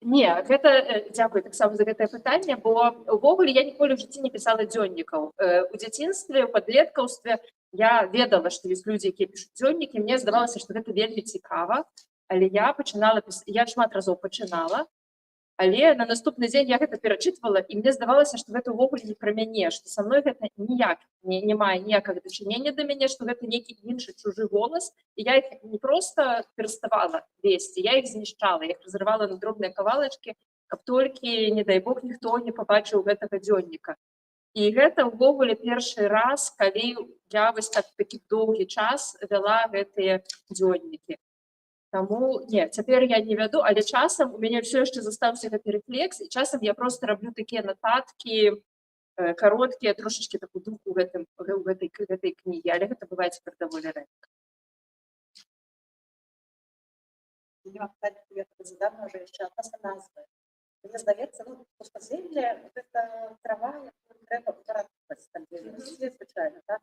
Не, гэта, дзякуй таксама за гэтае пытанне, бо ўвогуле я ніколі ў жыцці не пісала дзённікаў. У дзяцінстве, у падлеткаўстве я ведала, што ёсць людзі, якія пішуць дзённікі, мне здавалася, што гэта вельмі цікава, але я шмат разоў пачынала, але на наступны дзень я гэта перачытвала, і мне здавалася, што гэта ўвогуле не пра мяне, што са мной гэта ніяк не мае ніякага дачынення да мяне, што гэта нейкі іншы чужы голас, і я іх не проста пераставала весці, я іх знішчала, я іх разрывала на дробныя кавалачкі, каб толькі, не дай Бог, ніхто не пабачыў гэтага дзённіка. І гэта ўвогуле першы раз, калі я вось такі доўгі час вяла гэтыя дзённікі. Таму, не, цяпер я не вяду, але часам у мяне ўсё яшчэ застаўся гэты рэфлекс, і часам я проста раблю такія нататкі, кароткія, трошачкі такую духу ў гэтай кнігі, але гэта бывае цяпер даволі рэдка. я задам уже еще относно назвы. Мне здаецца, пустазелле – это трава, якую трэба выратаваць, там, звычайна, так?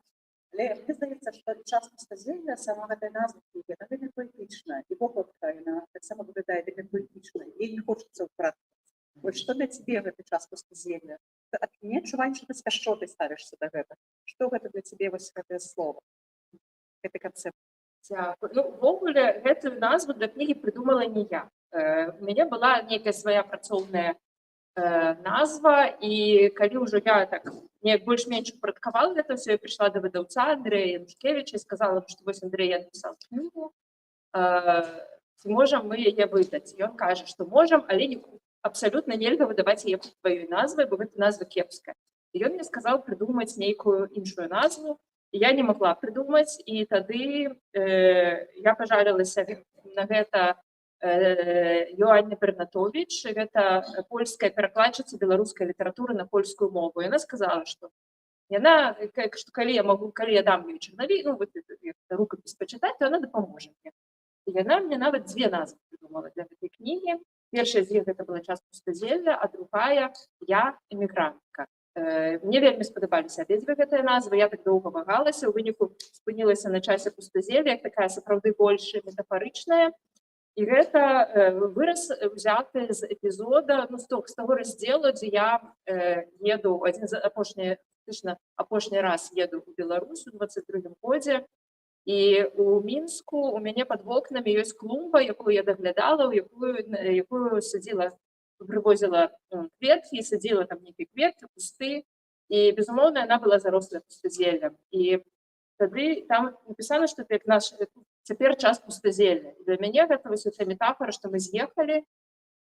Але мне здаецца, што час пустазелля, сама гэтай назвы кнігі, яна вельмі паэтычная, і вопратка яна таксама выглядае вельмі паэтычнай, ей не хочацца выратаваць. Вось што для цябе гэты час пустазелля? Не адчуваеш, што ты з пяшчотай ставішся да гэта? Што гэта для цябе вось гэтае слово, гэты канцэпт? Дзякуй. Ну, ўвогуле, гэтую назву для кнігі прыдумала не я. У мяне была нейкая свая працоўная назва, і калі ўжо я так больш-менш упарадкавала гэта ўсё, я прыйшла да выдаўца Андрэя Янушкевіча і сказала, што вось Андрэй, я напісала кнігу, ці можам мы яе выдаць? Ён кажа, што можам, але абсалютна нельга выдаваць яе пад тваёй назвай, бо гэта назва кепская. І ён мне сказаў прыдумаць нейкую іншую назву, і я не магла прыдумаць, і тады я пажалілася на гэта Йоанне Бернатович, гэта польская перакладчыца беларускай літаратуры на польскую мову. Яна сказала, што калі я дам ёй чарнавік, рукапіс пачытаць, то яна дапаможа мне. І яна мне нават дзве назвы прыдумала для гэтай кнігі. Першая з іх гэта была час пустазелля, а другая я эмігрантка. Мне вельмі спадабаліся абедзве гэтыя назвы, я так доўга вагалася, у выніку спынілася на часе пустазелля, такая сапраўды больш метафарычная. І гэта выраз узяты з эпізода, ну, з таго раздзелу, дзе я еду, апошні раз еду ў Беларусь у 22-м годзе, і у Мінску у мяне пад вокнамі ёсць клумба, якую я даглядала, якую садзіла, прывозіла кветкі, садзіла там нейкія кветкі, кусты, і, безумоўна, яна была зарослая пустазеллем. І тады там напісана, што як наш цяпер час пустазелля. Для мяне гэта вось эта метафора, што мы з'ехалі,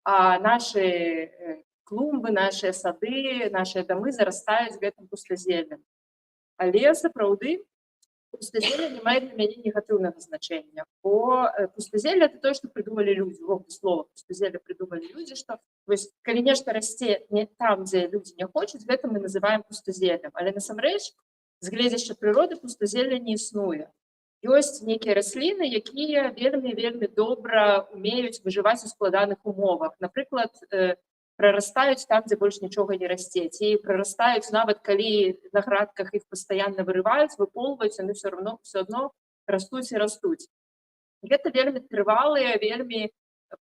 а нашы клумбы, нашыя сады, нашыя дамы зарастаюць гэтым пустазеллем. Але сапраўды пустазелле не мае для мяне негатыўнага значэння, бо пустазелле это тое, што прыдумалі людзі. Слова пустазелле прыдумалі людзі, што вось калі нешта расце не там, дзе людзі не хочуць, гэта мы называем пустазеллем. Але насамрэч, з гледзяшча прыроды пустазелля не існуе. Ёсць нейкія расліны, якія вельмі добра умеюць выжываць у складаных умовах. Напрыклад, прарастаюць там, дзе больш нічога не расце. Ці прарастаюць нават калі на градках іх пастаянна вырываюць, выполваюць, яны все адно растуць і растуць. Гэта вельмі трывалыя, вельмі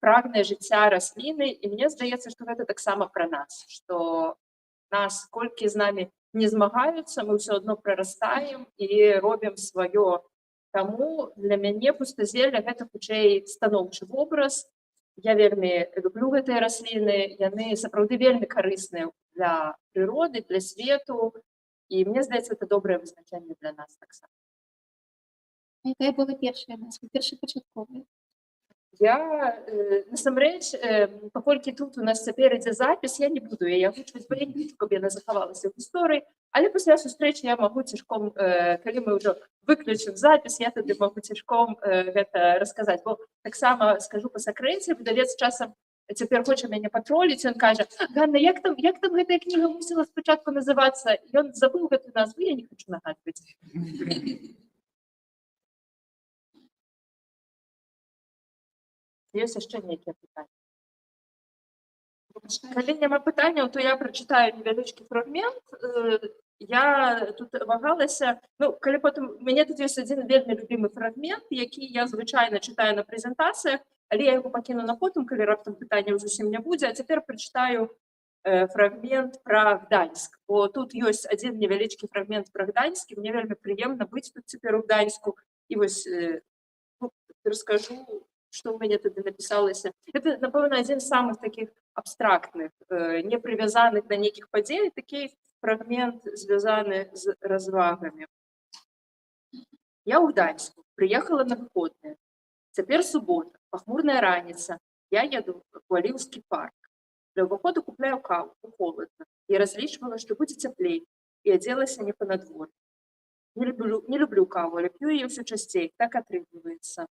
прагнае жыцця расліны, і мне здаецца, што гэта таксама пра нас, што нас, колькі з намі не змагаюцца, мы ўсё адно прарастаем і робім сваё. Таму для мяне пустазелля гэта хутчэй станоўчы вобраз. Я вельмі люблю гэтыя расліны, яны сапраўды вельмі карысныя для прыроды, для свету, і мне здаецца, это добрае вызначэнне для нас таксама. А якая была першая назва, першапачатковая? Я, насамрэч, паколькі тут у нас цяпер ідзе запіс, я не буду яе агучваць, бо я не лічу, каб яна захавалася ў гісторыі, але пасля сустрэчы я магу цішком, калі мы ўжо выключым запіс, я тады магу цішком гэта расказаць. Бо таксама скажу па сакрэце, выдавец часам цяпер хоча мяне патроліць, ён кажа: «Ганна, як там гэтая кніга мусіла спачатку называцца?» Ён забыў гэту назву, я не хочу нагадваць. Ёсць яшчэ нейкія пытанні? Калі няма пытанняў, то я прачытаю невялічкі фрагмент. Я тут вагалася, ну, калі потым, у мяне тут ёсць адзін вельмі любімы фрагмент, які я звычайна чытаю на прэзентацыях, але я яго пакіну на потым, калі раптам пытанняў зусім не будзе, а цяпер прачытаю фрагмент пра Гданьск, бо тут ёсць адзін невялічкі фрагмент пра Гданьск, і мне вельмі прыемна быць тут цяпер у Гданьску, і вось раскажу, што ў мяне тады напісалася. Гэта, напэўна, адзін з самых такіх абстрактных, не прывязаных да нейкіх падзей, такі фрагмент звязаны з развагамі. Я ў Гданьску прыехала на выходныя. Цяпер субота, пахмурная раніца. Я еду ў Аліўскі парк. Для ўваходу купляю каву, холадна. Я разлічвала, што будзе цяплей, і адзелася не па-надвор'ю. Не люблю каву, але п'ю яе ўсё часцей, так атрымліваецца.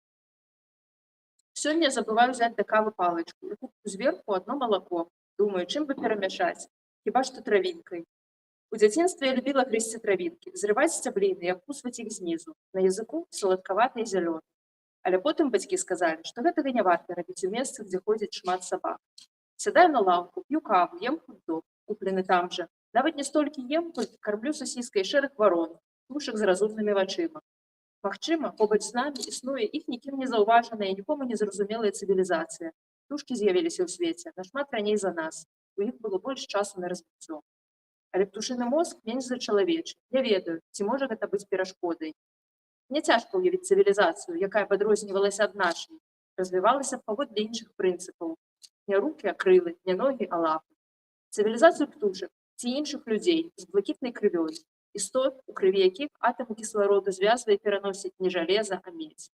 Сёння забываю взять до кавы палочку и куплю зверху одно молоко. Думаю, чым бы перамяшаць? Хіба што травінкай. У дзяцінстве я любіла грызці травінкі, зрываць сцябліны і абкусваць іх знізу. На языку саладкаваты і зялёны. Але потым бацькі сказалі, што гэтага не варта рабіць у месцах, дзе ходзіць шмат сабак. Сядаю на лаўку, п'ю каву, ем хот-дог, куплены там жа. Нават не столькі ем, колькі кармлю сасіскай шэраг варон, птушак з разумнымі вачыма. Магчыма, побач з намі існуе іх нікім не заўважаная і нікому не зразумелая цывілізацыя. Птушкі з'явіліся ў свеце нашмат раней за нас. У іх было больш часу на развіццё. Але птушыны мозг менш за чалавечы. Не ведаю, ці можа гэта быць перашкодай. Мне цяжка ўявіць цывілізацыю, якая падрознівалася ад нашай, развівалася паводле іншых прынцыпаў. Не рукі, а крылы, не ногі, а лапы. Цывілізацыю птушак ці іншых людзей з блакітнай крывёй, істот, у крыві якіх атамы кіслароду звязвае і пераносіць не жалеза, а медзь.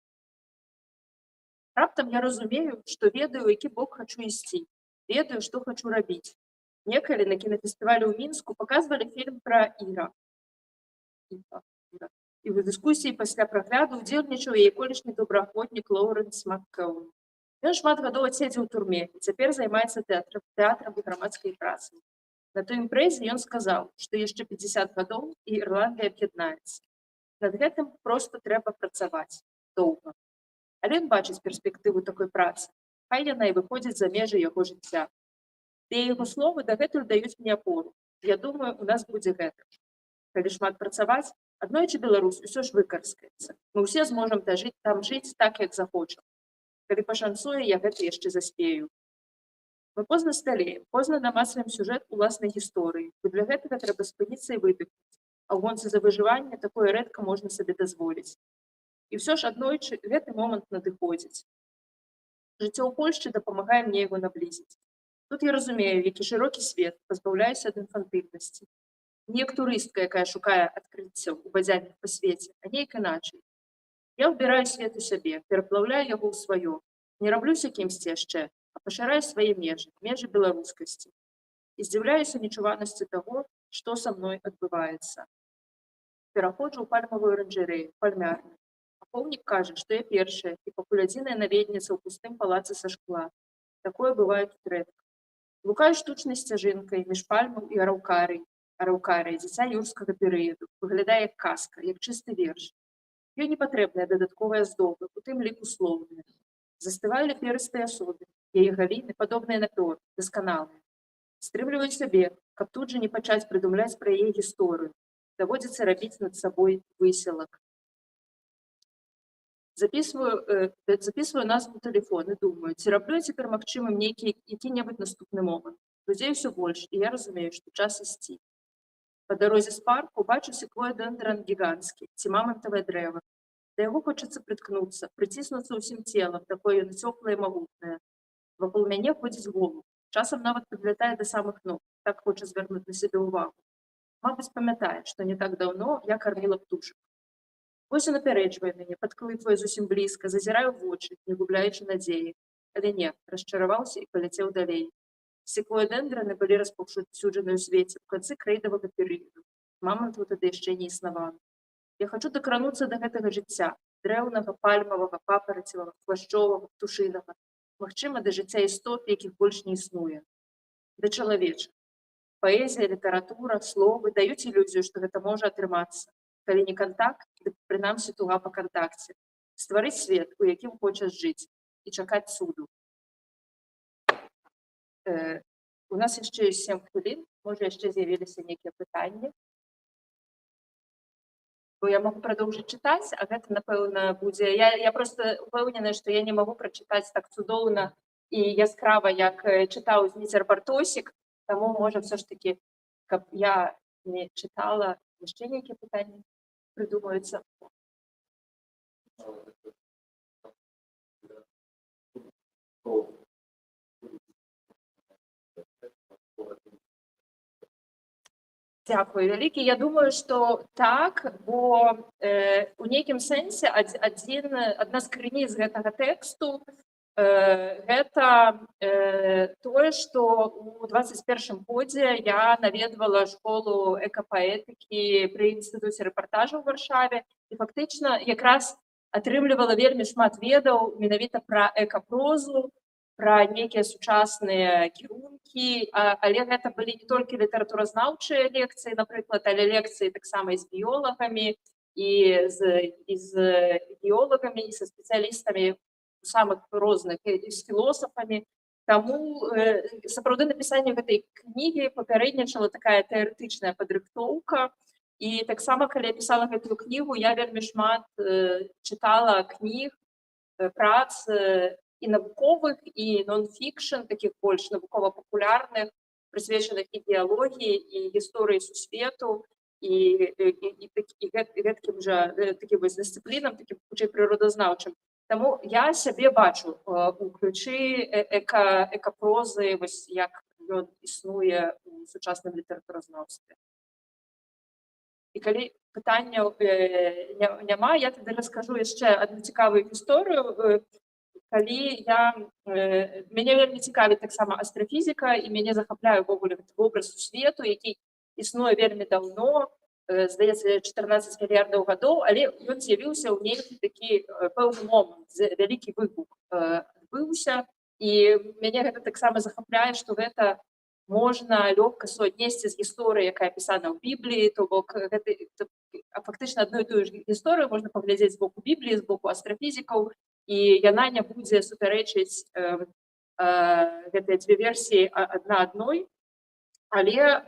Раптам я разумею, што ведаю, у які бок хачу ісці, ведаю, што хачу рабіць. Некалі на кінафестывалі ў Мінску паказвалі фільм пра Іра. І ў дыскусіі пасля прагляду ўдзельнічаў яе колішні добраахвотнік Лоурэнс Маккэўн. Ён шмат гадоў адседзеў у турме і цяпер займаецца тэатрам і грамадскай працай. На той імпрэзе ён сказаў, што яшчэ 50 гадоў і Ірландыя аб'яднаецца. Над гэтым проста трэба працаваць доўга. Але ён бачыць перспектыву такой працы. Хай яна і выходзіць за межы яго жыцця. Тыя яго словы дагэтуль даюць мне апору. Я думаю, у нас будзе гэта. Калі шмат працаваць, аднойчы Беларусь усё ж выкарскаецца. Мы ўсе зможам там жыць так, як захочам. Калі пашанцуе, я гэта яшчэ заспею. Мы позна сталеем, позна намацваем сюжэт уласнай гісторыі, бо для гэтага трэба спыніцца і выдыхнуць. А ў гонцы за выжыванне такое рэдка можна сабе дазволіць. І ўсё ж аднойчы гэты момант надыходзіць. Жыццё ў Польшчы дапамагае мне яго наблізіць. Тут я разумею, які шырокі свет, пазбаўляюся ад інфантыльнасці. Не як турыстка, якая шукае адкрыццяў у бадзяннях па свеце, а неяк іначай. Я ўбіраю свет у сябе, пераплаўляю яго ў сваё. Не раблюся кімсьці яшчэ, а пашыраю свае межы беларускасці. І здзіўляюся нечуванасці таго, што са мной адбываецца. Пераходжу ў пальмавую аранжарэю, пальмярню. Ахоўнік кажа, што я першая і пакуль адзіная наведніца ў пустым палацы са шкла. Такое бывае тут рэдка. Блукаю штучнай сцяжынкай між пальмаў і араўкарый. Араўкарый, дзіця юрскага перыяду, выглядае як казка, як чысты верш. Ёй не патрэбныя дадатковыя аздобы, у тым ліку слоўныя. Застывалі перыстыя асобы, яе галіны падобныя на пёр, дасканалыя. Стрымліваю сябе, каб тут жа не пачаць прыдумляць пра яе гісторыю. Даводзіцца рабіць над сабой высілак. Записываю назву тэлефон і думаю, ці раблю цяпер магчымым які-небудзь наступны момант. Людзей усё больш, і я разумею, што час ісці. Па дарозе з парку бачу секвоя-дэндран гіганцкі, ці мамантавае дрэва. Да яго хочацца прыткнуцца, прыціснуцца ўсім целам, такое яно цёплае і магутнае. Вакол мяне ходзіць голуб, часам нават падлятае да самых ног, так хоча звярнуць на сябе ўвагу. Мабыць, памятае, што не так даўно я карміла птушак. Вось і напярэджвае мяне, падклыпвае зусім блізка, зазіраю ў вочы, не губляючы надзеі. Але не, расчараваўся і паляцеў далей. Секвоя-дэндраны былі распаўсюджаны ў свеце ў канцы крэйдавага перыяду. Мамантаў тады яшчэ не існавала. Я хачу дакрануцца да гэтага жыцця, дрэўнага, пальмавага, папарацевага, хвашчовага, птушынага. Магчыма, да жыцця істот, якіх больш не існуе. Да чалавечых. Паэзія, літаратура, словы даюць ілюзію, што гэта можа атрымацца. Калі не кантакт, дык прынамсі туга па кантакце. Стварыць свет, у якім хочаш жыць, і чакаць цуду. У нас яшчэ ёсць 7 хвілін, можа яшчэ з'явіліся нейкія пытанні. Бо я магу прадоўжыць чытаць, а гэта, напэўна, будзе... Я проста упэўненая, што я не магу прачытаць так цудоўна і яскрава, як чытаў Зміцер Бартосік, таму, можа, все ж таки, каб я не чытала, яшчэ нейкія пытанні прыдумаюцца. Дзякуй вялікі. Я думаю, што так, бо у нейкім сэнсе адна з крыніц гэтага тэксту гэта тое, што ў 21 годзе я наведвала школу экапаэтыкі пры інстытуце рэпартажа ў Варшаве і фактычна якраз атрымлівала вельмі шмат ведаў менавіта пра экапрозу, пра нейкія сучасныя кірункі, але гэта былі не толькі літаратуразнаўчыя лекцыі, напрыклад, але лекцыі таксама і з біёлагамі, і з геолагамі, і са спецыялістамі самых розных, і з філосафамі. Таму сапраўды напісанне гэтай кнігі папярэднічала такая тэарэтычная падрыхтоўка. І таксама, калі я пісала гэтую кнігу, я вельмі шмат чытала кніг, прац і навуковых, і нон-фікшн, такіх больш навукова-папулярных, прысвечаных ідэалогіі і гісторыі сусвету, і гэткім жа такім вось дысцыплінам, такім хутчэй прыродазнаўчым. Таму я сябе бачу у ключы экапрозы, вось як ён існуе у сучасным літаратуразнаўстве. І калі пытанняў няма, я тады раскажу яшчэ адну цікавую гісторыю. Мяне вельмі цікавіць таксама астрафізіка, і мяне захапляе ўвогуле вобраз сусвету, які існуе вельмі даўно, здаецца, 14 мільярдаў гадоў, але ён з'явіўся ў нейкі такі пэўны момант, вялікі выбух адбыўся, і мяне гэта таксама захапляе, што гэта можна лёгка суаднесці з гісторыяй, якая апісана ў Бібліі, то бок фактычна адну і тую ж гісторыю можна паглядзець з боку Бібліі, з боку астрафізікаў, і яна не будзе супярэчыць гэтыя дзве версіі адна адной. Але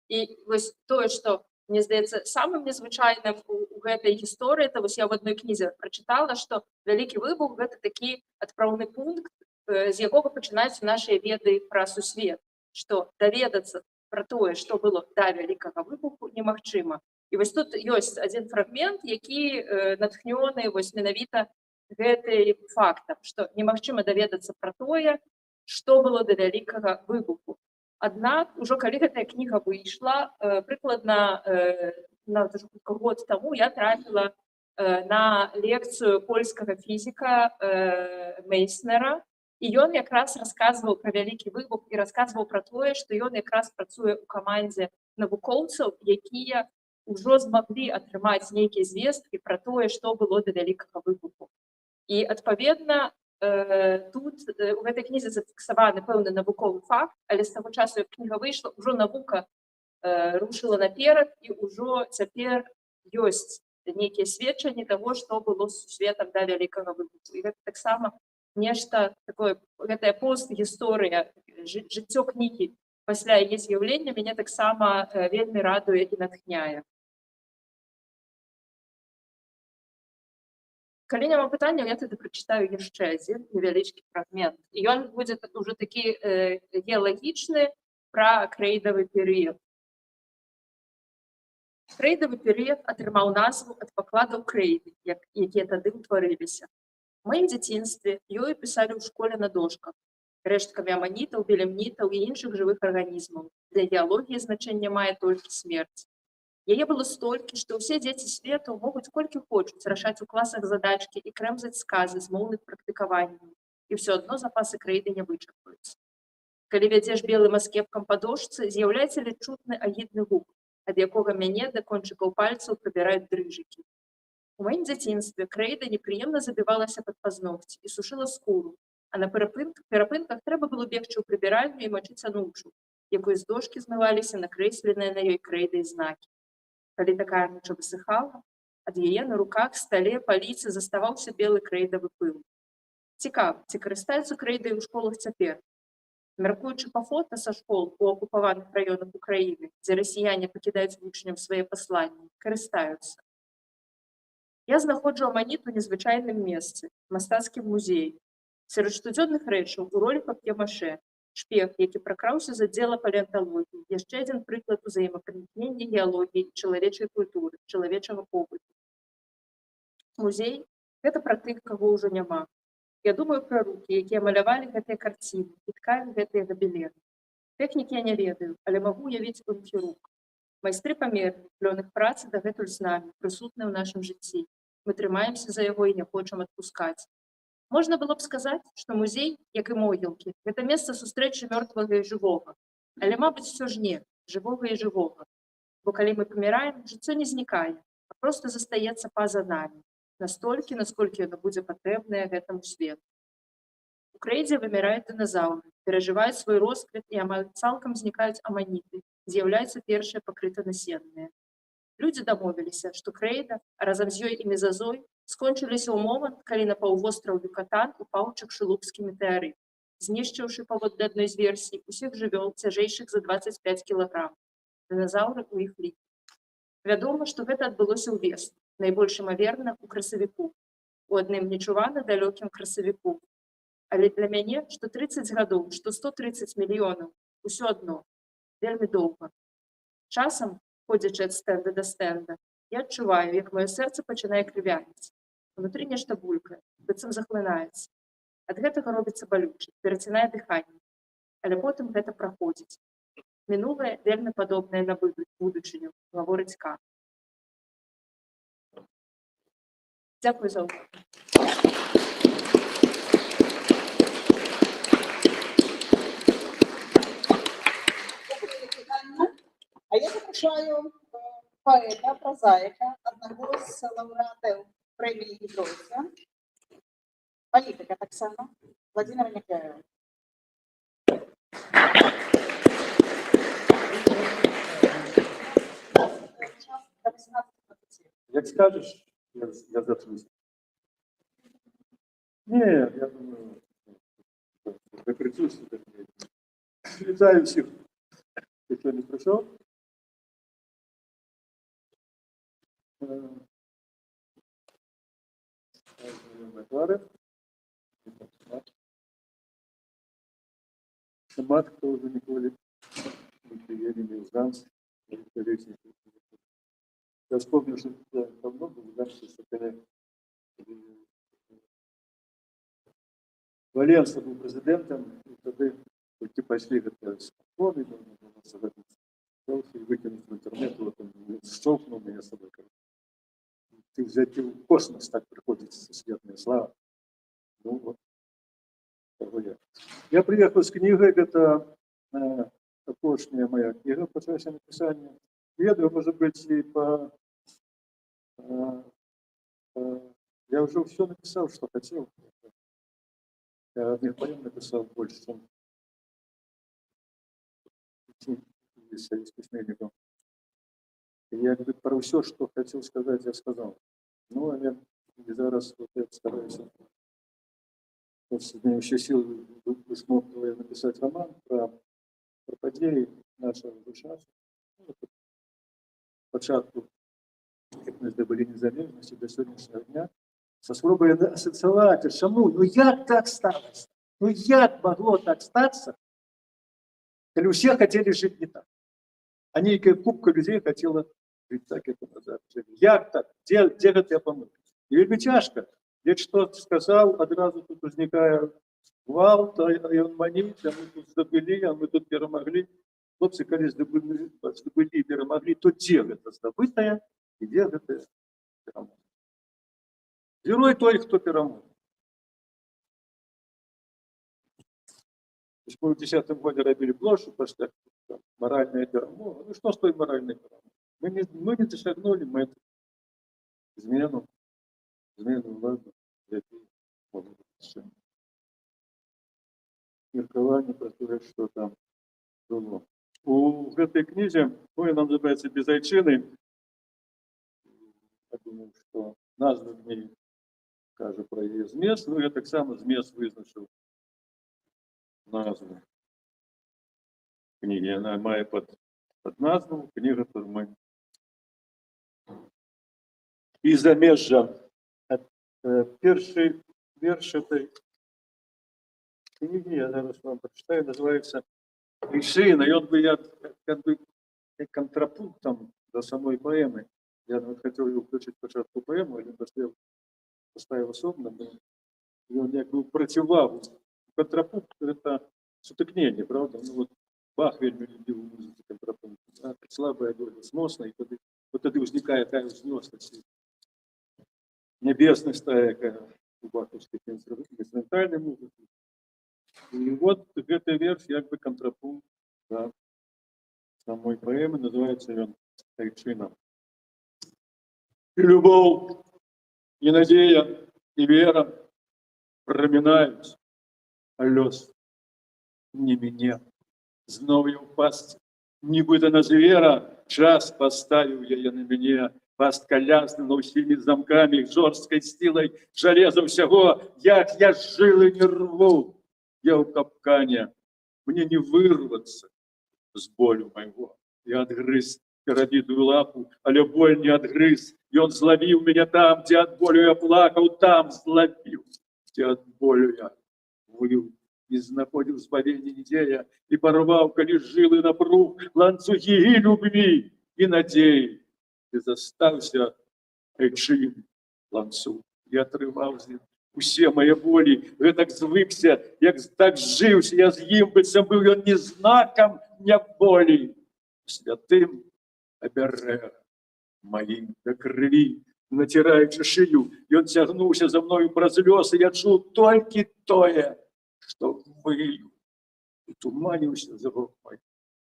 і вось тое, што мне здаецца самым незвычайным у гэтай гісторыі, это вось я в адной кнізе прачытала, што вялікі выбух гэта такі адпраўны пункт, з якога пачынаюцца нашыя веды пра сусвет, што даведацца пра тое, што было да вялікага выбуху, немагчыма. І вось тут ёсць адзін фрагмент, які натхнёны вось менавіта гэтым фактам, што немагчыма даведацца пра тое, што было да вялікага выбуху. Аднак, ужо калі гэтая кніга выйшла, прыкладна год таму я трапіла на лекцыю польскага фізіка Мейснера, і ён якраз расказваў пра вялікі выбух і расказваў пра тое, што ён якраз працуе ў камандзе навукоўцаў, якія ўжо змаглі атрымаць нейкія звесткі пра тое, што было да вялікага выбуху. І, адпаведна, тут у гэтай кнізе зафіксаваны пэўны навуковы факт, але з таго часу, як кніга выйшла, ужо навука рушыла наперад, і ўжо цяпер ёсць нейкія сведчанні таго, што было з сусветам да вялікага выбуху. І гэта таксама нешта такое, гэтая постгісторыя, жыццё кнігі пасля яе з'яўлення мяне таксама вельмі радуе і натхняе. Калі няма пытанняў, я тады прачытаю яшчэ адзін невялічкі фрагмент. І ён будзе ўжо такі геалагічны пра крэйдавы перыяд. Крэйдавы перыяд атрымаў назву ад пакладаў крэйды, якія тады ўтварыліся. У маім дзяцінстве ёю пісалі ў школе на дошках рэшткамі аманітаў, белемнітаў і іншых жывых арганізмаў. Для геалогіі значэнне мае толькі смерць. Яе было столькі, што ўсе дзеці свету могуць колькі хочуць рашаць у класах задачкі і крэмзаць сказы з моўных практыкаванняў. І ўсё адно запасы крэйды не вычарпаюцца. Калі вядзеш белым аскепкам па дошцы, з'яўляецца ледзь чутны агідны гук, ад якога мяне да кончыкаў пальцаў прыбіраюць дрыжыкі. У маім дзяцінстве крэйда непрыемна забівалася пад пазногці і сушыла скуру, а на перапынках трэба было бегчы ў прыбіральню і мачыць анучу, якой з дошкі змываліся накрэсленыя на ёй крэйдай знакі. Калі такая ануча высыхала, ад яе на руках, стале, паліцы заставаўся белы крэйдавы пыл. Цікава, ці карыстаюцца крэйдай у школах цяпер? Мяркуючы па фота са школ у акупаваных раёнах Украіны, дзе расіяне пакідаюць вучням свае пасланні, карыстаюцца. Я знаходжу аманіту ў незвычайным месцы, мастацкім музеі. Сярод штодзённых рэчаў у ролі пап'е-маше, шпег, які пракраўся з аддзела палеанталогіі, яшчэ адзін прыклад узаемапранікнення геалогіі, чалавечай культуры, чалавечага побыту. Музей – гэта пра тых, каго ўжо няма. Я думаю пра рукі, якія малявалі гэтыя карціны і ткалі гэтыя габелены. Тэхнікі я не ведаю, але магу уявіць рухі рук. Майстры памерлі, плён іх працы дагэтуль з намі, прысутныя ў нашым жыцці. Мы трымаемся за яго і не хочам адпускаць. Можна было б сказаць, што музей, як і могілкі, гэта месца сустрэчы мёртвага і жывога. Але, мабыць, усё ж не, жывога і жывога. Бо калі мы паміраем, жыццё не знікае, а проста застаецца па-за намі, настолькі, насколькі яно будзе патрэбнае гэтаму свету. У крэйдзе выміраюць дыназаўры, перажываюць свой росквіт і амаль цалкам знікаюць аманіты, з'яўляюцца першыя пакрытанасенныя. Людзі дамовіліся, што крэйда, а разам з ёй і мезазой, скончыліся ў момант, калі на паўвостраў Юкатан упаў чакшылупскі метэарыт, знішчыўшы паводле адной з версій усіх жывёл цяжэйшых за 25 кілаграм. Дыназаўры ў іх ліку. Вядома, што гэта адбылося ўвесну, найбольш імаверна у красавіку, у адным нечувана далёкім красавіку. Але для мяне, што 30 гадоў, што 130 мільёнаў, усё адно, вельмі доўга. Часам, ходзячы ад стэнда да стэнда, я адчуваю, як маё сэрца пачынае крывяніць. Унутры нешта булькае, быццам захлынаецца. Ад гэтага робіцца балюча, перацінае дыханне. Але потым гэта праходзіць. Мінулае вельмі падобнае на будучыню, гаворыць К. Дзякуй за ўвагу. А я запрошую поета, прозаїка, одного з лауреатів премії Гідроїця, політика так само, Владимира Никяєва. Як скажеш, я заткнусь. Ні, я думаю, ви присутствуєте. Вітаю всіх. Еще не пришел? Мат, кто уже Николе, Евгений Узганс, я вспомнил, что я давно был в Узгансе, Валенса был президентом, и тогда эти пошли как-то с фоны, и выкинуть в интернет, вот он щелкнул меня с собой. Ты взять в космос, так приходится, светлая слава. Ну вот, такой я. Я приехал с книгой, это такошняя моя книга по части написания. Ведаю, может быть, и я уже все написал, что хотел. Я одних поем написал больше, чем с письменником. Я про все, что хотел сказать, я сказал. Ну, а я зараз вот я стараюсь. Просто мне еще сил смог написать роман про події нашого часу. Ну, початку, як ми здобули незалежності до сьогоднішнього дня, со спробою асоціювати, чому, ну як так сталося? Ну як могло так статися, коли всі хотіли жити не так? А некая купка людей хотела жить так, як назад жили. Як так? Де гэта помилка? І вельми тяжко. Я що сказав, одразу тут возникає гвалт, а ён манить, а мы тут здобули, а мы тут перемогли. Хлопцы, коли здобули и перемогли, то где это здобытое и где это перемога? Герой той, кто перемог. Мы в 2010 году робили площадь, потому что моральная перемога. Ну что с той моральной перемогой? Мы не досягнули, мы эту измену, ладно, меркование про то, что там было. У этой книзе, ну, она называется «Без айчины». Я думаю, что назва в ней каже про її зміст, ну, я так само зміст визначив назву книги. Вона має під назву «Книга Турми». І заміжжя. Перший вірш этой книги, я зараз вам прочитаю, називається «Айчина». І от би я як контрапунктом до самої поеми, я хотів його включити спочатку поему, але поставив особливо, і він якби працював. Контрапункт – це сутыкнення, правда? Ну, вот Бах вельми любив у музиці контрапункт. Слабая доля, сносна, і тоді возникає така взносність. Небесність така у баховських інструментальних музики. І от цей верш якби контрапункт до самої поеми, називається він «Айчина». И любовь, и надея, и вера проминаются, а лёс не меня. Знов я упасть, нібито на звера, час поставив я на меня, паст колясна, но всеми замками, жорсткой стилой, железом всего, як я жилы не рву, я у капкане, мне не вырваться с болью моего, я отгрыз перебитую лапу, але боль не отгрыз, и он зловил меня там, где от боли я плакал, там зловил, где от боли я выл. И знаходил збавление недея, и порвал, коли жилы напруг, ланцюги и любви, и надеи. И застался айчин ланцюг. Я отрывался усе мои боли, я так звыкся, я так жився, я з їм был он не знаком, не боли, святым оберег моим до крови, натираючи шию, и он тягнулся за мною праз лёс, и я чул только тое, что вылью, и туманился взор мой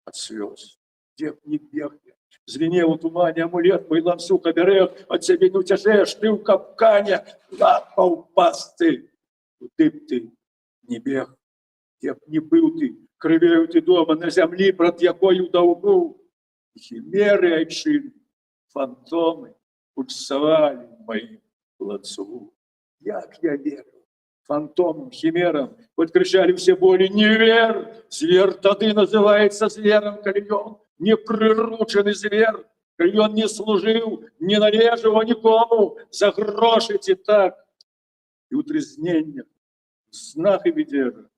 от слез. Где б не бег я, звенел у тумане амулет, мой ланцюг оберег, от себе не утяжешь, ты в капкане, лапа упасть ты. Куды б ты не бег, где б не был ты, кровею ты дома на землі, пред якою довгу. Химеры айчин, фантомы пульсовали в моим ланцюгу. Як я верю, фантомам, химерам, подкричали все боли, невер, звер тады называется звером, коли он неприрученый звер, коли он не служил, не належал никому, за гроши ці так. И утрізнення, в снах и виденьях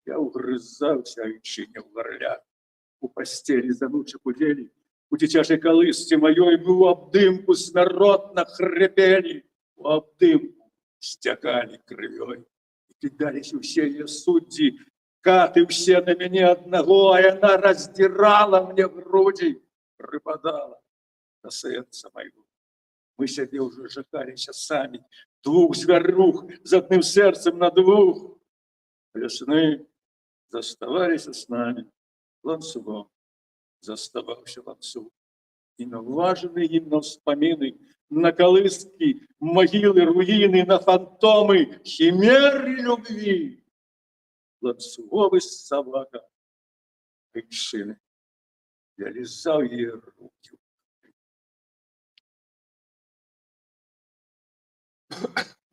я угрызался айчине в горлях, у постели занучи пудели, у дитячей колысці моей мы у обдымку смертно хрипели, у обдымку стякали кровёй. И кидались все ее судьи, каты все на меня одного, и она раздирала мне груди, припадала до сердца моего. Мы себе уже жахались сами, двух зверух з одним сердцем на двух. Весны заставались с нами ланцюгом, заставался ланцюг. И наважены им на вспомины, на колыски, могилы, руины, на фантомы, химеры любви. Ланцюговый собака, причины. Я лизал ей руки.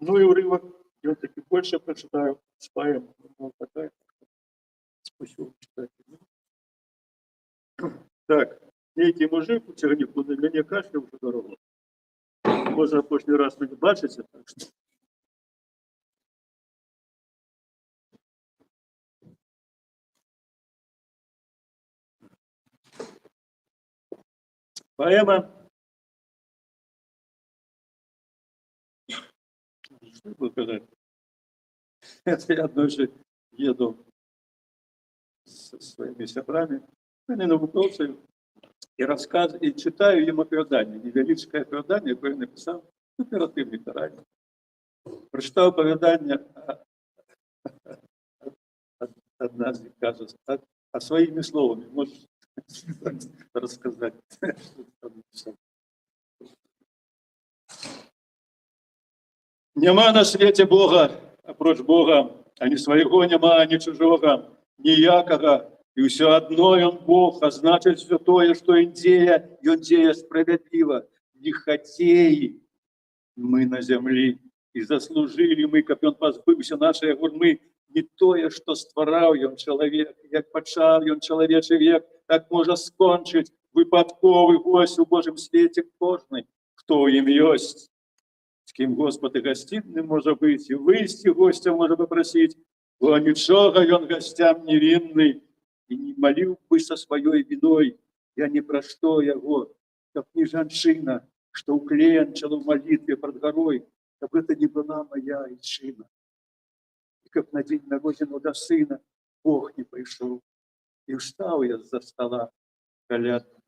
Ну и урывок, я таки больше прочитаю с поэмы. Вот такая. Спасибо, читайте. Так, некий мужик у чернику на меня кашлял уже дорогу. Можно в прошлый раз вы не бачите, так что... Поэма. Что показать? Это я однажды еду со своими сябрами, они науковцы, и читаю им оповедание, невеличкое оповедание, яке я написав в оперативній тарані. Прочитав оповедання, одна з них каже, а своїми словами можеш розказати, що там написав. Нема на свете Бога, апроч Бога, ані свайго нема, ані чужого, ніякого. И все одно он Бог, а значит все то, что он дея справедливо. Лихотеи мы на земле, и заслужили мы, как он позбывся нашей гурмы, не то, что створав он человек, як почав он человечий век, так можно скончить выпадковый гость у Божьем свете кожный, кто им есть. С кем Господь и гостиным может быть, и выйти гостя можно попросить, о ничего он гостям невинный, и не молил бы со своей виной, я ни про что его, как не жанчина, что укленчила в молитве пред горой, как это не была моя ичина. И как на день народину до сына Бог не пришел, и встал я за стола колядно.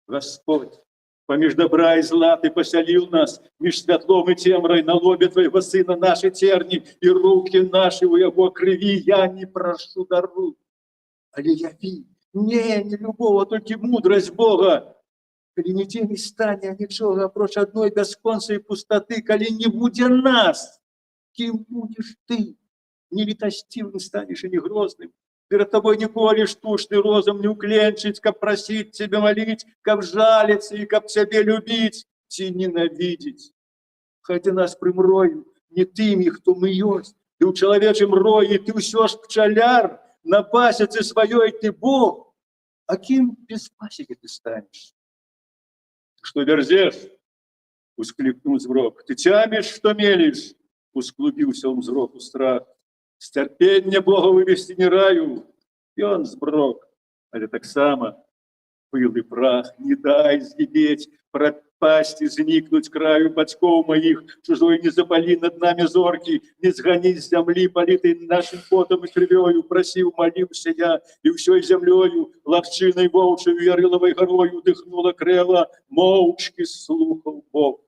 Господь, помеж добра и зла ты поселил нас, меж светлом и темрой на лобе твоего сына наши терни, и руки наши у его крови я не прошу дару. Але яви, не любого, только мудрость Бога. Коли не те не стане, а ничего, апроч одной бесконцей пустоты, коли не будет нас, кем будешь ты? Не летостивым станешь и не грозным. Перед тобой не колешь тушный розом, не укленчить, как просить тебя молить, как жалиться и как тебя любить, и ненавидеть. Хотя нас примрою, не тыми, кто мы есть, ты у человечем рое, ты все ж пчеляр, на пасеце своей ты Бог, а кем без пасеки ты станешь? Что дерзешь? Ускликнул зрок. Ты тямишь, что мелешь? Усклубился он зроку страх. Стерпенья Бога вывести не раю, и он сброк. Але так само пыл и прах, не дай сгибеть, пропасть и зникнуть краю бочков моих, чужой не запали над нами зорки, не сгони с земли, политой нашим потом и кровью, просил, молился я, и всей землею, ловчиной волчью, яриловой горою дыхнула крела, молчки слухал Бог.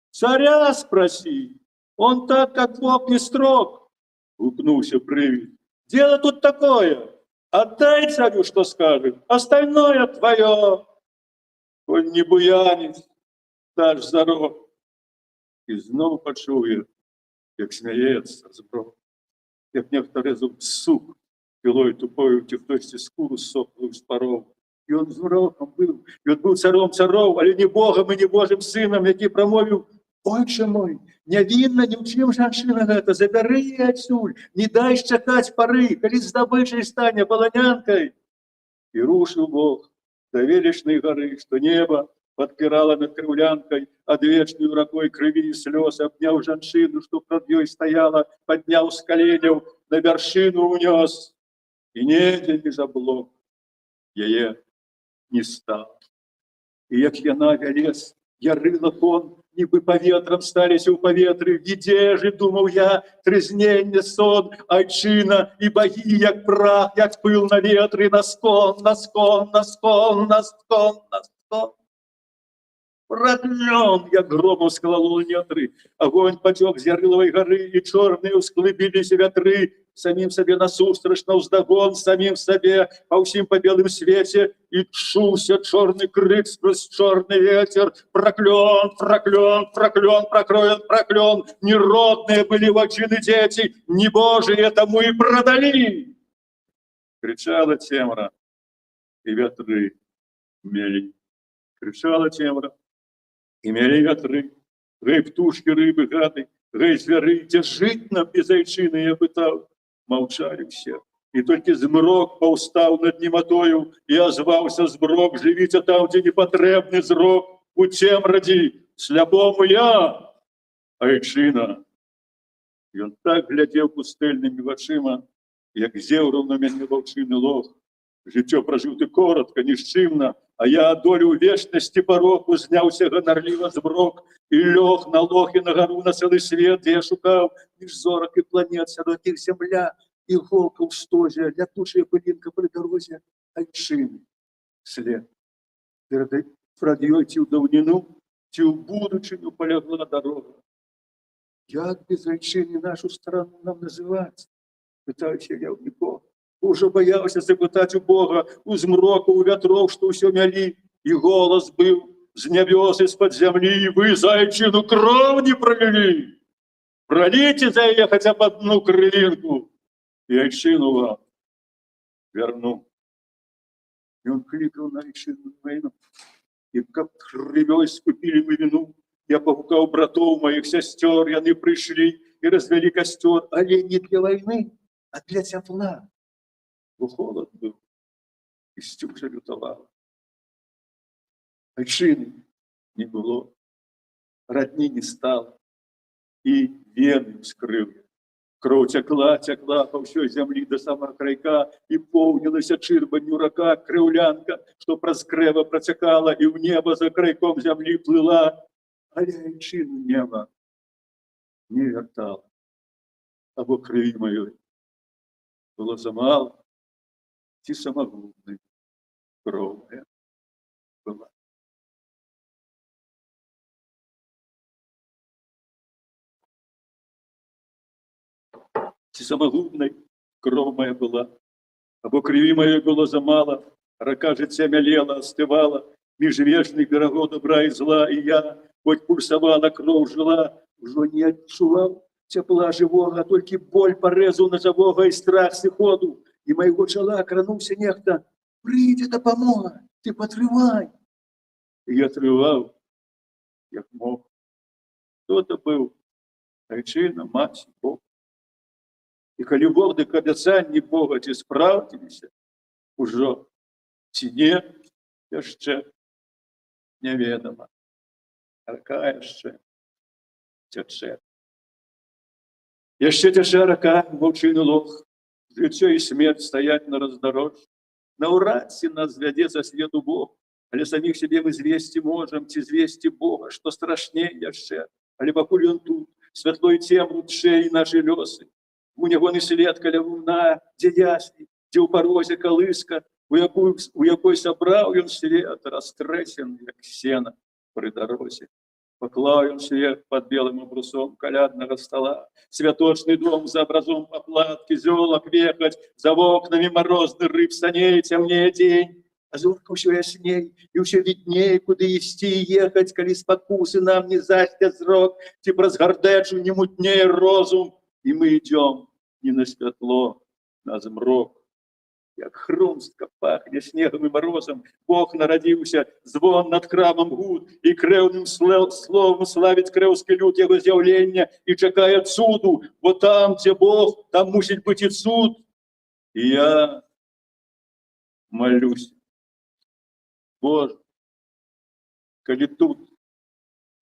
Царя спроси, он так, как Бог, не строг, упнулся привид. Дело тут такое, отдай царю, что скажет, остальное твое. Коль не буянец, дашь зарок. І знов почув я, як сміється зброк, як некоторий зуб сук, пилой тупою в тефтости скуру соплую споров. І он зуроком был, и он был царом царов, але не Богом и не Божьим сыном, який промовил, Отче мой, нявінна ні в чым жанчына гэта, забяры яе адсюль, не дай чакаць пары, калі здабычай стане паланянкай. И рушил Бог до величной горы, что небо подпирало над крыўлянкой, адвечную ракой крыві и слез, обнял жанчыну, что пред ёй стояла, поднял с коленяў, на вершину унес, и недзе не заблок яе не стало. И як яна вялез, я рыла кон, нібы паветрам сталіся ў паветры, где же, думаў я, трызненне сон, айчына і багі, як прах, як пыл на ветры, наскон, наскон, наскон, наскон, наскон. Проклён, як громом склало нетры, огонь потек з Ярыловой горы, и чорныя ўсклыбіліся вятры, самим себе насустрач наўздагон, самим себе по ўсім по белым свете, и чуўся чорный крик сквозь чорный ветер. Проклён, проклён, проклён, проклён, проклён, неродные были вочины дети, не Божие тому и продали. Кричала темра, и ветры мели. Кричала темра, и мели ветры. Гэй, птушки, рыбы, гады, гэй, звяры, где жить нам без айчыны, я пытал. Молчали все. И только змрок паўстаў над немотою, и озваўся змрок, живите там, где непотребный зрок, у темраді, сляпому я, айчына. И он так глядел пустэльными вачыма, як зеўраў на мяне ваўчыны лох. Жыццё пражыў ты коротко, нішчымна, а я долю вечности порог узняўся ганарліва змрок и лёг на лох и на гору на целый свет, где я шукаў між зорак и планет, сярод іх земля, иголка ў стозе, лятучая пылинка при дорозе, айчыны след. Прад ёй ці ў даўніну, ці ў будучыню полягла дорога. Як без айчыны нашу страну нам называть? Пытаюся я ў нікога. Уже боялся запытать у Бога, у змроку, у ветров, что все мяли, и голос был с небес из-под земли: вы за айчыну кровь не пролили, пролейте за ее хотя бы одну кровинку, и айчыну вам верну. И он кликал на айчыну войну, и как кровёй скупили мы вину. Я погукал братов моих сестер, и они пришли и развели костер, але не для войны, а для тепла. Бо холод был, и стюжа лютовала. Айчыны не было, родни не стало, и вены вскрыл я. Кроў текла, текла по всей земли до самого крайка, и полнилася чырбанню рака, крыўлянка, что праз крэва протекала, и в небо за крайком земли плыла, але айчыну неба не вертала. Або крыві маёй было замало, ці самогубной кроў моя была. Ці самогубной кроў моя была, або крыві маёй было замало, рака жыцця мялела, остывала, між вечных берагоў добра і зла, і я, хоть пульсавала, кроў жила, ужо не адчуваў цепла живого, а толькі боль парэзу ножавога і страх сыходу. И моего чола кранулся нехта: прийде допомога, ты потрывай. И я трывал, як мог. Кто-то был, айчына, мать, Бог. И калі Бог дык абяцанні Бога ці спраўдзіліся, ужо ці не, яшчэ неведома. Рака яшчэ цячэ. Яшчэ цячэ рака, ваўчыны лог. Жыццё і смерць стаяць на раздарожжы. Наўрад ці нас звядзе за свету Бог, але саміх себе мы звесці можам, ці звесці Бога, што страшней яшчэ. Але пакуль ён тут, святлой цемру тчэй нашы лёсы. У ягоны след каля луна, дзе ясней, дзе ў парозе калыска, у якой сабраў ён свет, растрэсен, як сена пры дарозе. Поклаў ён свет под белым абрусом каляднага стола, святочный дом за образом поплатки, зёлак вехать, за окнами морозный рыб саней, цямнее день, а зорка ўсё ясней, и ўсё видней, куды ісці і ехаць, калі спакусы нам не засця зрок, ці праз гардэчу не мутнее розум, и мы идем не на святло, на змрок. як хрумстка пахне снегом і морозом, Бог народзіўся, звон над храмам гуд, і крэўным словом славіць крэўскі люд яго з'яўлення і чакае цуду, бо там, дзе Бог, там мусіць быць і цуд. І я молюсь, Боже, калі тут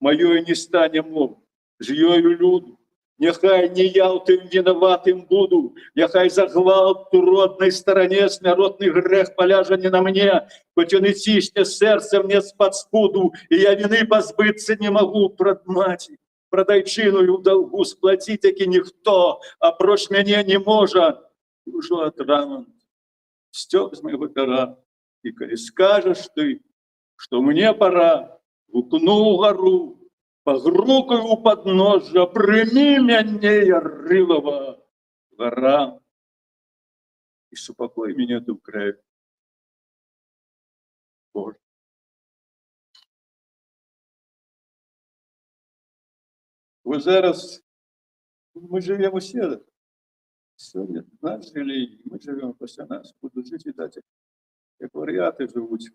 маёй не стане мов, з ёю люду, няхай не я ў тым вінаватым буду, няхай за гвалт у роднай старане смяротны грэх паляжа не на мне, хоць ён і цісне сэрца мне з-пад спуду, і я віны пазбыцца не магу прад маці, прад айчыною ў даўгу сплаціць, які ніхто, апроч мяне не можа. І ўжо атрамант сцёк з майго пера, і калі скажаш ты, што мне пора, гукну гару, пагрукаю ў падножжа, прымі мяне, Ярылава гара, і супакой мяне ты ў краю. Боже. Вы зараз, мы живем усе, сёння нас релігії, ми живемо після нас, будуть жити і дати, як варіати живуть.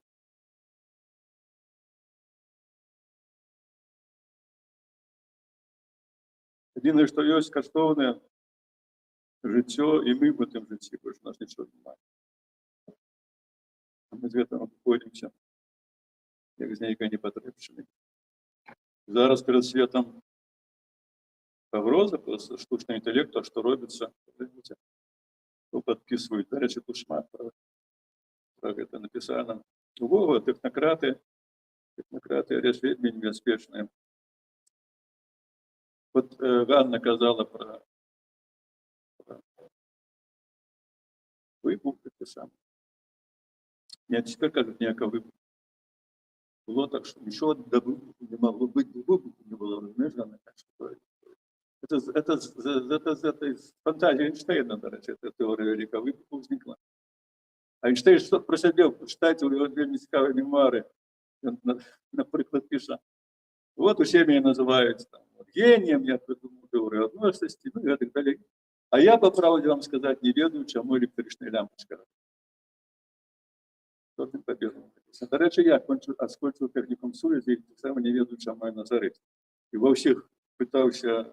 Єдине, що є коштовне життя, і ми в цьому житті, бо ж нас нічого немає. А ми з цього обходимося, як з ніякої непотребщини. Зараз перед світом погроза просто штучного інтелекту, що робиться, хто підписує, до речі, тут шмат про це написано. Увага, технократи речь вельми небезпечна. Вот Ганна казала про вибух, те саме. Я тепер кажу, ніякого вибуху. Було так, що нічого до вибуху не могло бути, до вибуху не було, розумієш, Ганна, так що это фантазия Эйнштейна, до речі, эта теория великого вибуху возникла. А Эйнштейн что про себе почитайте, у него вельми цікаві мемуари. Він, наприклад, пише, вот усе меня называют там, гением, я придумал теорию односности, ну и так далее. А я, по правде вам сказать, не ведаю, чему электричная лямпочка. Тот не победил. До речі, я скончив технікум Суєзі, і так само не ведаю, чому вона зарить. І во всіх питався,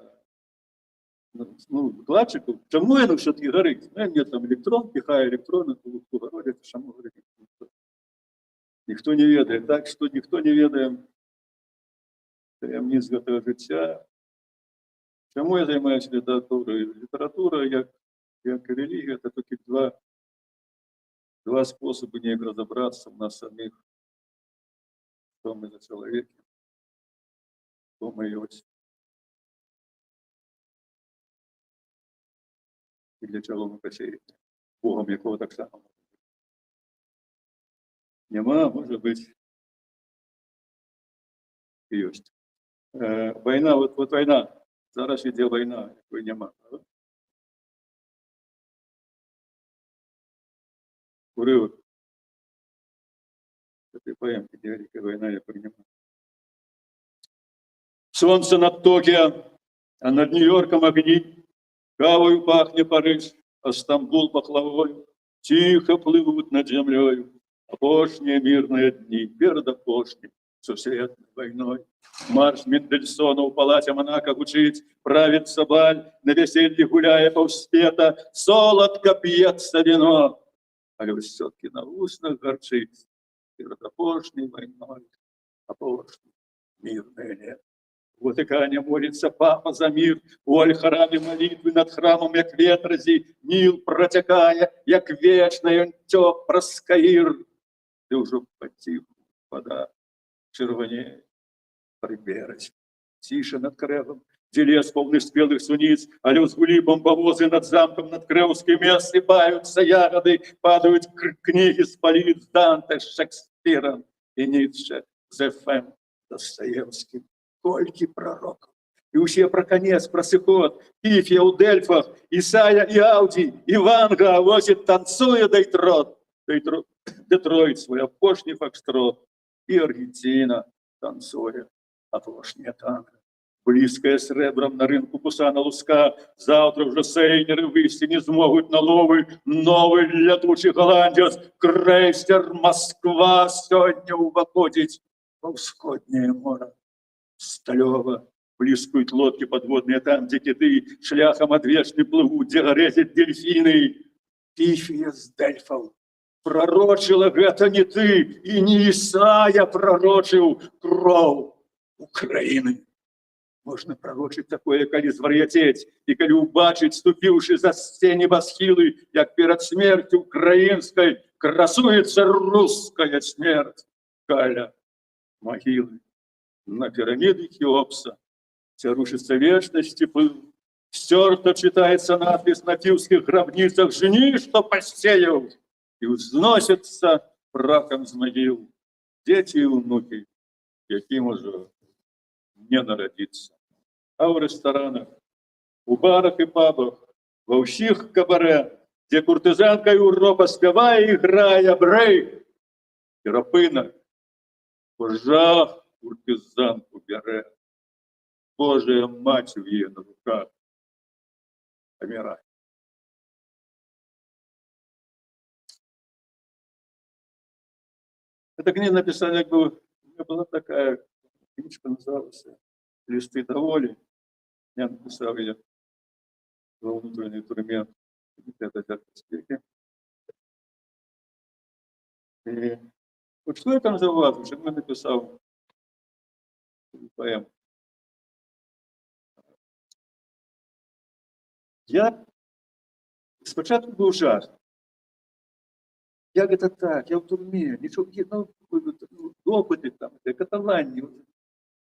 вкладчиків, чому воно все-таки горить? Мені там електрон, пихає електрони, то горить, чому горить? Ніхто не ведає. Так що ніхто не ведає таємниць цього життя. Чому я займаюся літературою? Література, як релігія, це тільки два способи ніяк розібратися в нас самих, хто ми за чоловіки, хто ми ось. І для чого ми посіяли? Богом, якого так само. Нема, може бути, і єсть. Війна, от війна. Зараз іде війна, якої нема. Уривок. Це поемки, де велика війна, якої нема. Сонце над Токіо, а над Нью-Йорком огні. Кавою пахне Париж, а Стамбул пахлавою. Тихо пливуть над землею. Опошние мирные дни, перед опошним, сусветной войной. Марш Мендельсона у палаце Монако гучить, правит Собаль, на веселье гуляя повспета, солодко пьется вино. Але все-таки на устных горчит, перед опошней войной, опошним мирное лето. В Ватикане молится папа за мир, у Аль-Хараме молитвы над храмом, як ветразі, Ніл протякає, як вечный тек проскаир. Ты уже потиху, вода червонее, прибережь. Тише над кревом, где лес полный спелых суниц, а люзгули бомбовозы над замком, над Кревским осыпаются ягоды, падают книги с полиц Данте, Шекспиром и Ницше, Зефем, Достоевским, кольки пророков. И усе про конец, про сихот, Пифия у Дельфах, Исайя и Ауди, Иванга возит, танцуя Детройт свой опошний фокстрот, и Аргентина танцуя опошний танго. близкая сребром на ринку Кусана Луска. Завтра вже сейнери вивести не зможуть на лови. Новий летучий голландець, крейсер Москва, сьогодні уваходить во всходнее море. Сталево блискают лодки подводные там, где киты шляхом отвешны плывут, где грезят дельфины. Пифия с Дельфов пророчила гэта не ты, и не Исаия пророчил кров Украины. Можно пророчить такое, коли звар'ятеть, и коли убачить, ступивши за все небосхилы, як перед смертью украинской, красуется русская смерть, каля могилы. На пирамиды Хеопса, где рушится вечность и пыл, стерто читается надпись на киевских гробницах: «Жени, что посеял!» И взносятся прахом из могил дети и внуки, яким уже не народиться. А в ресторанах, у барах и пабах, во всіх кабаре, где куртизанка Европа спевая и играя брейк, и рапина в жах куртизанку бере, Божия мать в її на руках помирает. Это книга написали, как бы, у меня была такая книжка, называлась «Листы до воли». Я написал ее во внутренней тюрьме комитета успехи. И вот что я там завазил, что я написал поэму. Я спочатку був жах. Як это так? Я в турмі, нічого, допити там, катування.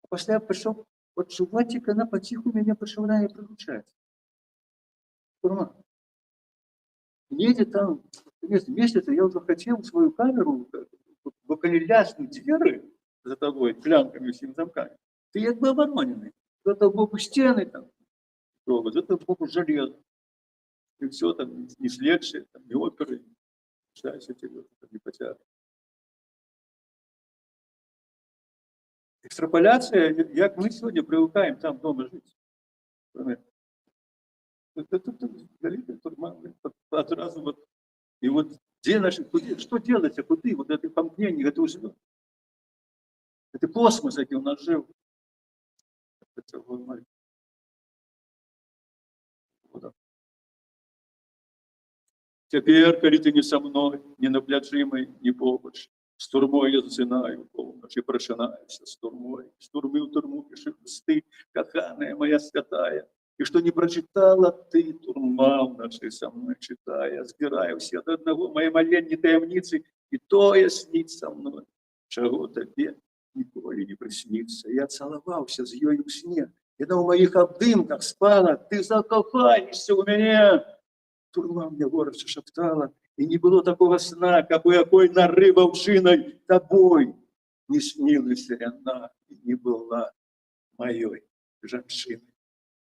А після я пішов відчувати, як вона потиху мене почала приручати. Турма. Где там, через месяц я уже хотел свою камеру, коли ляснуть двери за тобой, клянками всеми замками. Ты как бы обороненный. За тобой стены там трогать, за тобой железо. И все там, не следствие, там, не оперы. Считайся тебе, не потянет. Экстраполяция, как мы сегодня привыкаем там дома жить. Это сразу вот. И вот где наши, что делать, а куда, вот это помкнение, это уже, это космос, який у нас жил. Теперь, коли ты не со мной, не на пляжі ми, ні побач, з турмою я засинаю повночі, прочинаюся з турмою, з турми в турму пиши листи, коханая моя святая, и что не прочитала ты, турма в нашей со мной читая, збираю все до одного мои маленькие таємниці, и то я снить со мной, чего тебе ніколи не приснится. Я целовался с ею в сне, и на моих обдымках спала, ты закохаешься у меня. Турма мне горячо шептала, и не было такого сна, какой нары волчиной тобой не снилась она, и не была моей женщиной.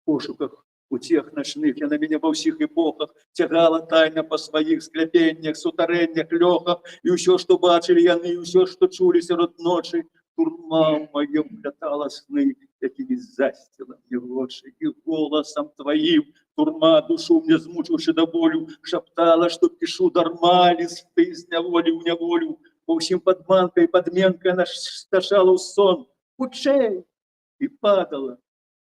В пошуках утех ночных я на меня во всех эпохах тягала тайно по своих скляпеннях, сутареннях, лёхах, и все, что бачили яны, и все, что чули сирот ночи, турма в моем плетала сны, якими застила мне очи, и голосом твоим турма, душу мне змучивши до болю, шептала, что пишу дарма, листы из неволи в неволю, по всем подманкой, подменкой она сташала в сон, учей, и падала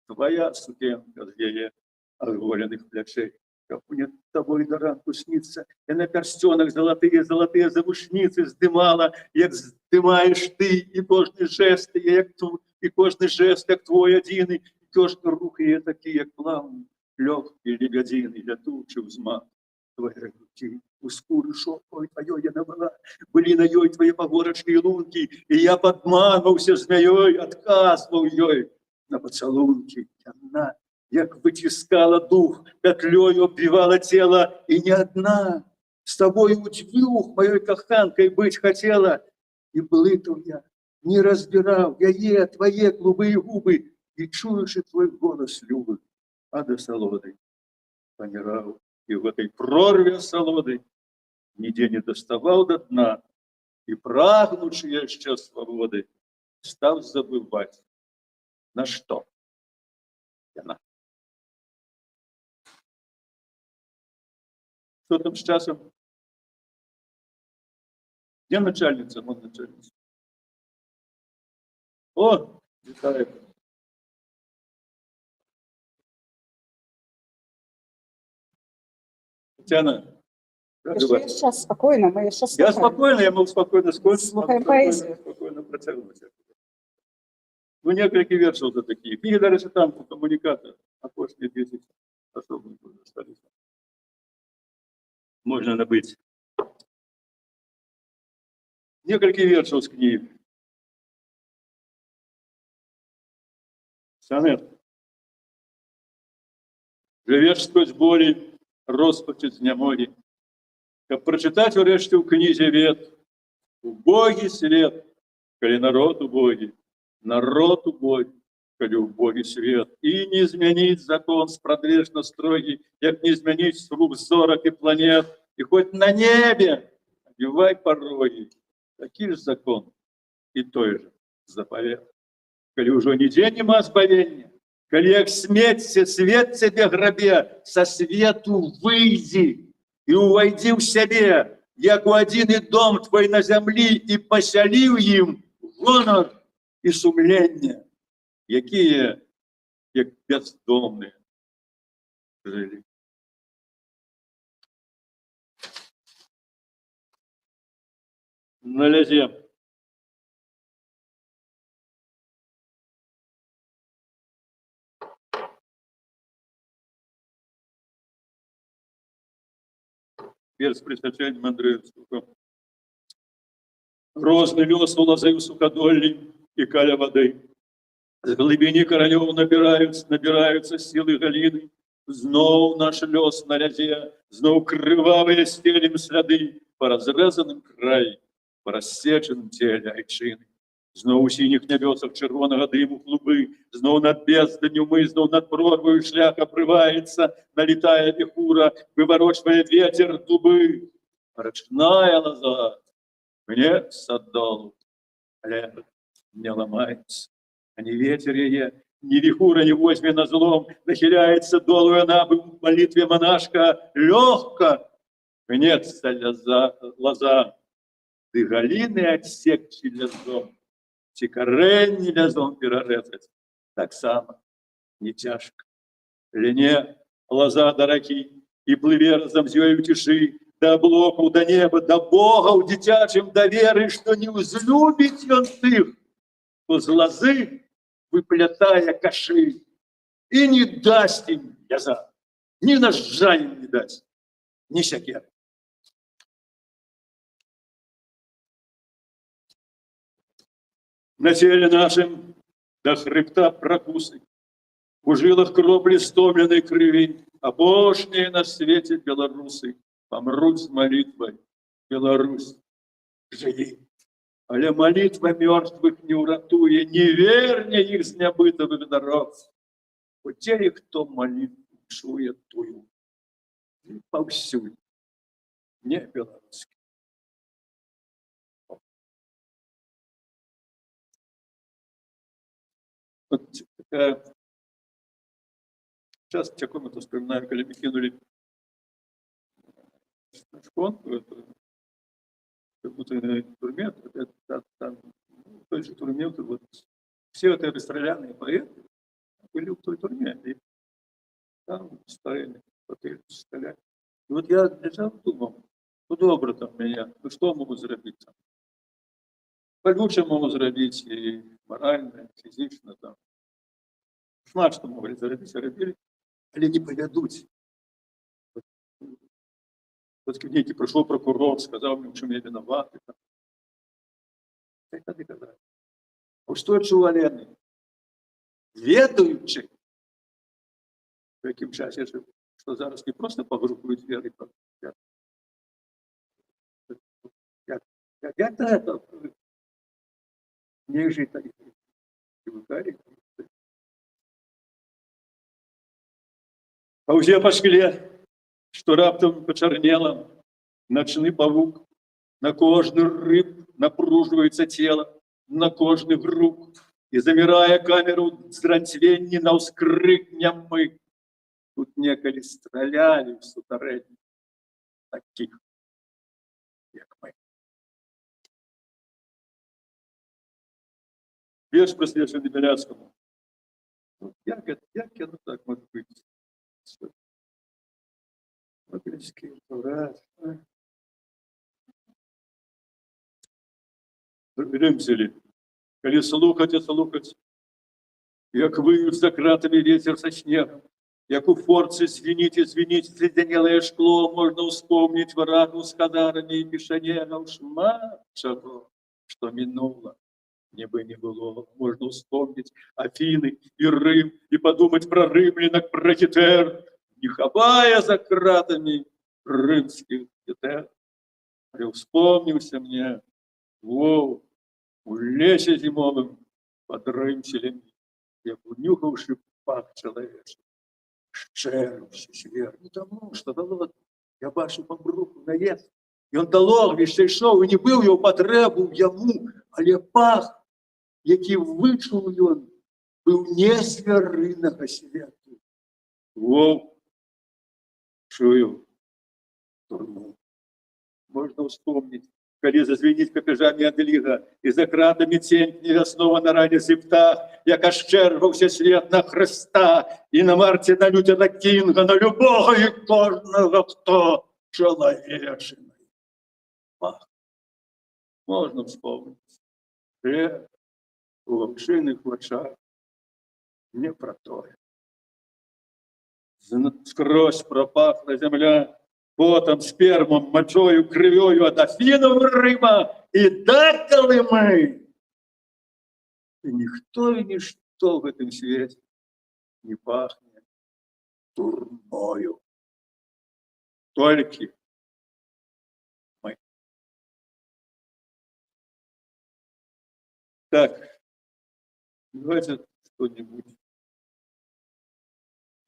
твоя сукенка с ее оголенных плечей. Как мне тобой до ранку снится, я на перстенах золотые завушницы здымала, як здымаешь ты, и кожный жест, и кожный жест, як твой один, и кожный рух, и такие, як плавные, легкие лебедины, летучий взмах твоей руки. У скуры шопой твоей я набрала, были на ёй твои погорочки и лунки, и я подманывался змеей, отказывал ей на поцелунки. И она, як вытискала дух, петлей обвивала тело, и не одна, с тобой удвух моей коханкой быть хотела. И блытал я, не разбирал, я твои голубые губы, и чуешь и твой голос любый. А до солоды помирал, и в этой прорве солоды нигде не доставал до дна, и прагнучи еще свободы, стал забывать, на что Яна. Что там с часом? Где начальница? Вон начальница. О, вітаю. Татьяна. как у вас? Сейчас спокойно, мы сейчас Я спокойно, я мог спокойно скончить. Слухаем поэзію. Спокойно протягнуть. Ну, некоторые верши за такие. Книги даже там коммуникатор, а после 10 особо остались. Можно набыть. Несколько вершов с книг. Сонет. Живеш сквозь боли, розпачі знямоги. Как прочитать урешті в книзе вет, убогий свет, коли народ убогий, народ убогий, коли убогий свет. И не изменить закон спрадлежно строгий, як не изменить сруб зорок и планет, и хоть на небе обивай пороги. Такий же закон и той же заповед. Коли уже нигде нема збавлення, коли як сметься свет тебе грабе, со свету выйди и увойди в себе, як у один и дом твой на землі, и поселив им гонор и сумление, якие, як бездомные жили. На лязе. Перс присвячаем Андреевскому. Розный лес у лозы у сукодолли и каля воды. С глубини королев набираются силы галины. Знов наш лес на лязе, знов кривавые стелим сляды по разрезанным край, по рассеченным теле айчины. Знов у синіх небесах червоного дыму клубы, знов над безданью мы, знов над прорвою шлях обрывается, налетая вихура, выворочивая ветер дубы. Рачная лоза мне садолу, хлеб не ломается, а ни ветер ее, ни вихура не возьми на злом, нахиляется долу она в молитве монашка, легко гнется лоза, ты галины отсекчи лезом. Ці коренні лязом перерезать, так само не тяжко. Лене лоза до раки, и плыве разом зёю тиши, до облоков, до неба, до Бога у дитячим, до веры, что не узлюбить он тых, то з лозы выплетая каши, и не даст им яза, ни ножа им не даст, ни сякеры. На теле нашем до хребта прокусы, у жилах кропли стомленной крови, а божнее на свете белорусы помрут с молитвой. Беларусь, живи! Але молитва мертвых не уратуе, не верня их с нябытого народ. У те, кто молитву чує тую, и повсюду, не белорусский. Вот такая... Сейчас в комнату вспоминаю, когда мы кинули шконку, как будто на турме, там, в той же турме, вот, все вот расстрелянные поэты были в той турме, и там стояли, стріляли. И вот я лежав, думав, ну добре там меня, ну что могу зробити там? По-лучше могу зробити и морально, и физично там. Шмат, что могли зробити, робили, але не поведуть. Вот в кабинете пришел прокурор, сказал мне, в чем я виноват. Это не казалось. А что чуваленый? Ведаючи, в яким часі жив, що зараз не просто погрупують віри. Як до этого? Не жить а уже по шкле, что раптом почернело, ночный павук, на кожный рыб напруживается тело, на кожных рук, і замірає камеру зранцвенні на ўскрыкнем мы. Тут некалі стралялі в сутарэдні таких, як мы. Верш прысвечаны Бяляцкаму. Як яно так можа быць? Лапінскі урад. Рымселі, калі слухаць і слухаць, як выюць за кратамі вецер са снегам, як у форцы звініць і звініць зледзянелае шкло, можна ўспомніць вараку з хадарамі і мішанерам шмат чаго, што мінула. Нібы не было, можна ўспомніць Афіны і Рым, і падумаць пра рымлянак, пра Гітэр, не хавае за кратамі рымскіх Гітэр. Але ўспомніўся мне, воў, у лесе зімовым пад Рымселем, як унюхаўшы пах чалавечы, шчэрыўся свер. Не таму, што голодны, я бачу па бруху наезд. Ён да логвішча ішоў, і не быў яго патрэбу яму, але пах, які вычуў ён, быў не звярынага свету. Воў, чую турму. Можна ўспомніць, калі зазвініць капяжамі адліга, і за кратамі цень невяснова на ране зіптах, як ашчэрваўся свет на Хрыста, і на марце на Лютэра Кінга, на любога і кожнага, хто чалавечыны. Пах. Можна ўспомніць. У ваўчыных вачах не пра тое. Скрозь пропахла зямля потам, спермом, мочою, крывёю ад Афінаў Рыма і да Калымы. І ніхто і нішто в гэтым свеце не пахне турмою. Толькі мы. Так, давайте что-нибудь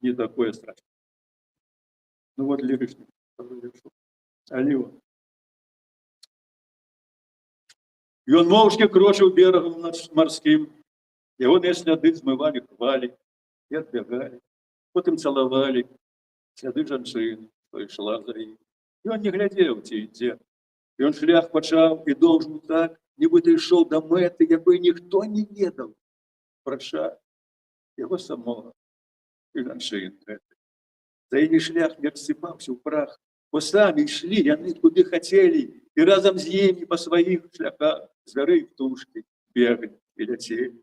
не такое страшное. Ну вот лиричный. Аліва. Ён моўчкі крочыў берагам марскім. Ягоныя сляды змывалі хвалі і адбягалі. Потым цалавалі сляды жанчыны, што ішла за ім. Ён не глядзеў, ці ідзе. Ён шлях пачаў і доўжыў так, нібыта ішоў да мэты, якой ніхто не ведаў. Прача яго самога і жанчын гэты. За імі шлях не рассыпаўся ў прах, бо самі ішлі яны куды хацелі, і разам з імі па сваіх шляхах звяры і птушкі бегалі і ляцелі.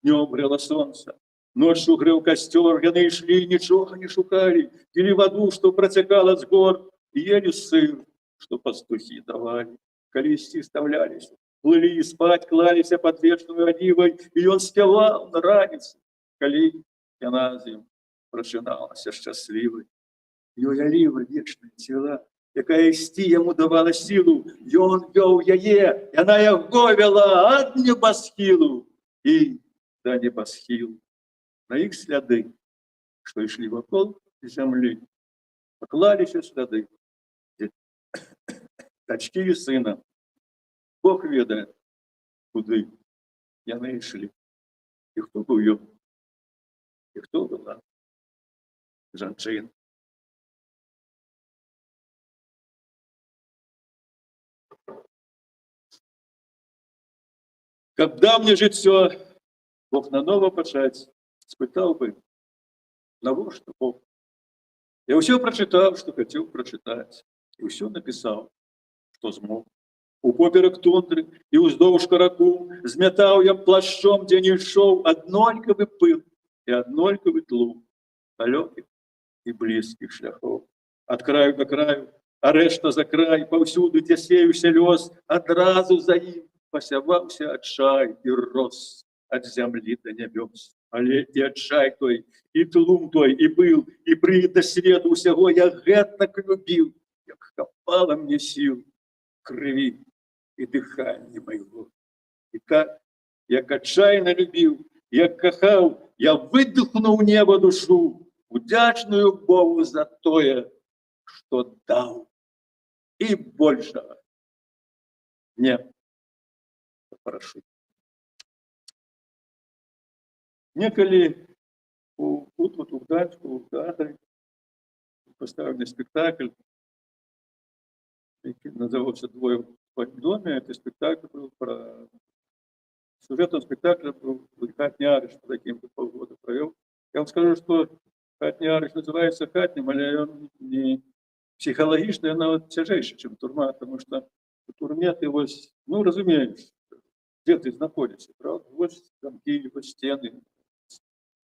Днём грэла сонца, ноччу грэў касцёр, яны ішлі, нічога не шукалі, пілі ваду, што працякала з гор, і ели сыр, што пастухі давалі. Калі ісці ставляліся, плылі і спаць клаліся пад вечную алівай, і ён спяваў на раніцы, калі яна з ім прачыналася шчаслівай. Ёй аліва вечная цела, якая ісці яму давала сілу, ён вёў яе, яна яго вяла ад небасхілу і да небасхілу. На іх сляды, што ішлі вакол зямлі, паклаліся сляды дачкі і сына. Бог ведае, куды яны ішлі. І хто быў ён, і хто была жанчына. Каб даў мне жыццё, Бог наново пачаць, спытаў бы, навошта Бог? Я ўсё прачытаў, што хацеў прачытаць, і ўсё напісаў, што змог. Упоперак тундры і ўздоўж караку змятаў я плашчом, дзе не ішоў аднолькавы пыл і аднолькавы тлум далёкіх і блізкіх шляхоў. Ад краю да краю, а рэшта за край, паўсюды, дзе сеюся лёс, адразу за ім пасяваўся адчай і рос ад зямлі да нябёс. Але і адчай той, і тлум той, і пыл, і прывід да свету ўсяго я гэтак любіў, як хапала мне сіл, крыві і дыхання майго. І так, як адчайна любіў, як кахаў, я выдыхнуў неба душу, удзячную Богу за тое, што даў. І большага не папрашу. Неколи тут вот у Гданьску, у Гдані поставлений спектакль, який називався «Двоє в своем доме». Это спектакль был про... Сюжетом спектакля был «Хатний Арыш», под таким полгода провел. Я вам скажу, что «Хатний Арыш» называется хатним, але он не психологічна, вона тяжейша, чим турма, тому що у турмі ти ось, ну, розумієш, де ти знаходишся, правда? Ось замки, ось стіни,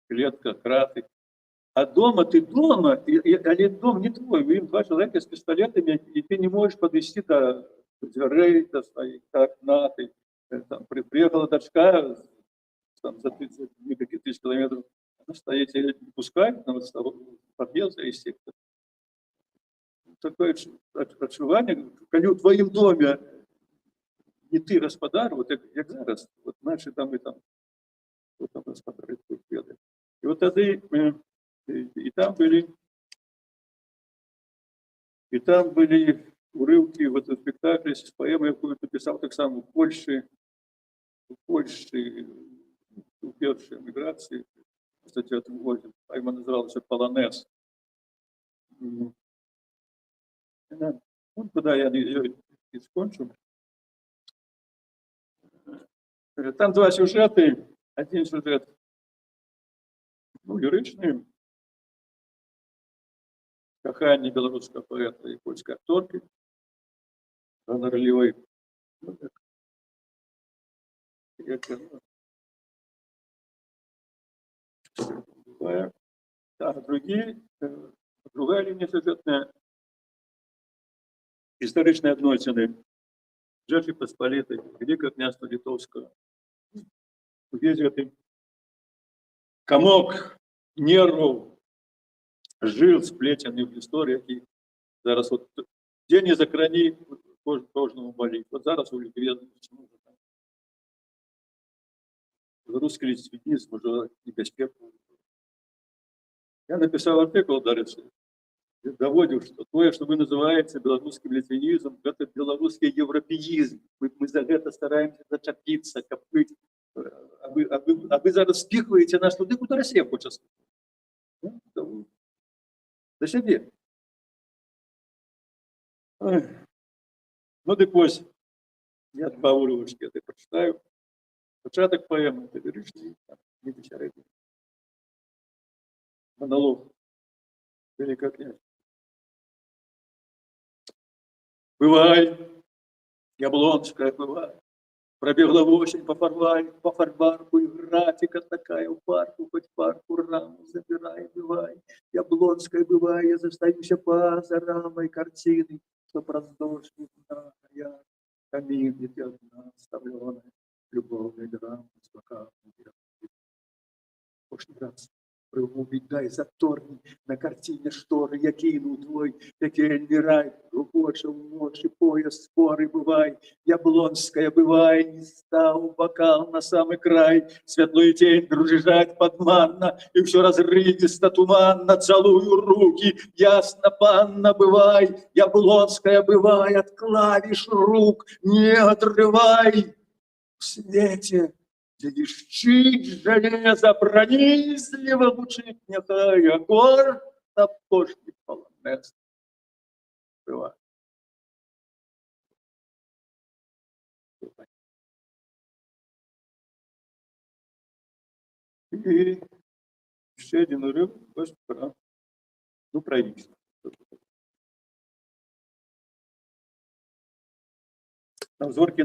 клетка, крати. А дома ти дома, але дом не твой, він два чоловіка з пістолетами, і ти не можеш підвести до дверей, до своїх окна. Там приїхала дочка там, за 30 тисяч кілометрів, вона стоїть, її не пускають на під'їзд, і сектор. Такое адчуванне, калі ў твоім доме не ты гаспадар, вот як зараз, вот наши там і там, вот там гаспадары веды. І вот тады і там былі урыўкі в этом спектакле з паэмай, якую напісаў таксама у Польшы, у першай эміграцыі, кстати, в этом годзе. Паэма называлася «Полонез». Вот куда я ее и скончу. Там два сюжеты. Один сюжет, ну, лиричный. Кохание белорусского поэта и польской акторки. Гонорливой. Ну, другая линия сюжетная. Историчные адносіны Rzeczy Посполитой, Великое княжество Литовское. Весь этот комок нервов, жил сплетенный в истории, який зараз вот де не закрані, кожному болить. Вот зараз у Литве русский литвинизм уже небезпечный. Я написал артикул, дарится. Доводил, что то, что вы называете белорусским литвинизмом, это белорусский европеизм. Мы за это стараемся зачепиться, копыть. А вы зараз спихиваете нас туди, куда Россия хочет. За себе. Ну, так ось, я два уривочки это прочитаю. Початок поэмы, это лиричный, не посередине. Монолог. Великое княжество. Бывай, Яблонская, бывай. Пробегла осень по фарбарку, и графика такая в парку, хоть парку раму забирай, бывай. Яблонская, бывай, я застаюся за рамой картины, что раздошник я камин, где одна оставленная любовной драмой с бокалом. Пошли раз. Віддай заторні на картині штори, я кину твой пекельний рай, глубоко в ночи пояс споры бывай, Яблонская бывай, не стал бокал на самый край, светлую тень дружижать подманно, и все разрывисто туманно, целую руки, ясно панна бывай, Яблонская бывай, от клавиш рук не отрывай, в свете Дещить железо пронизливо мучить нехай огонь на пошли полонез. Бывает. И еще один урыв, про, ну, про личность. Там зоркий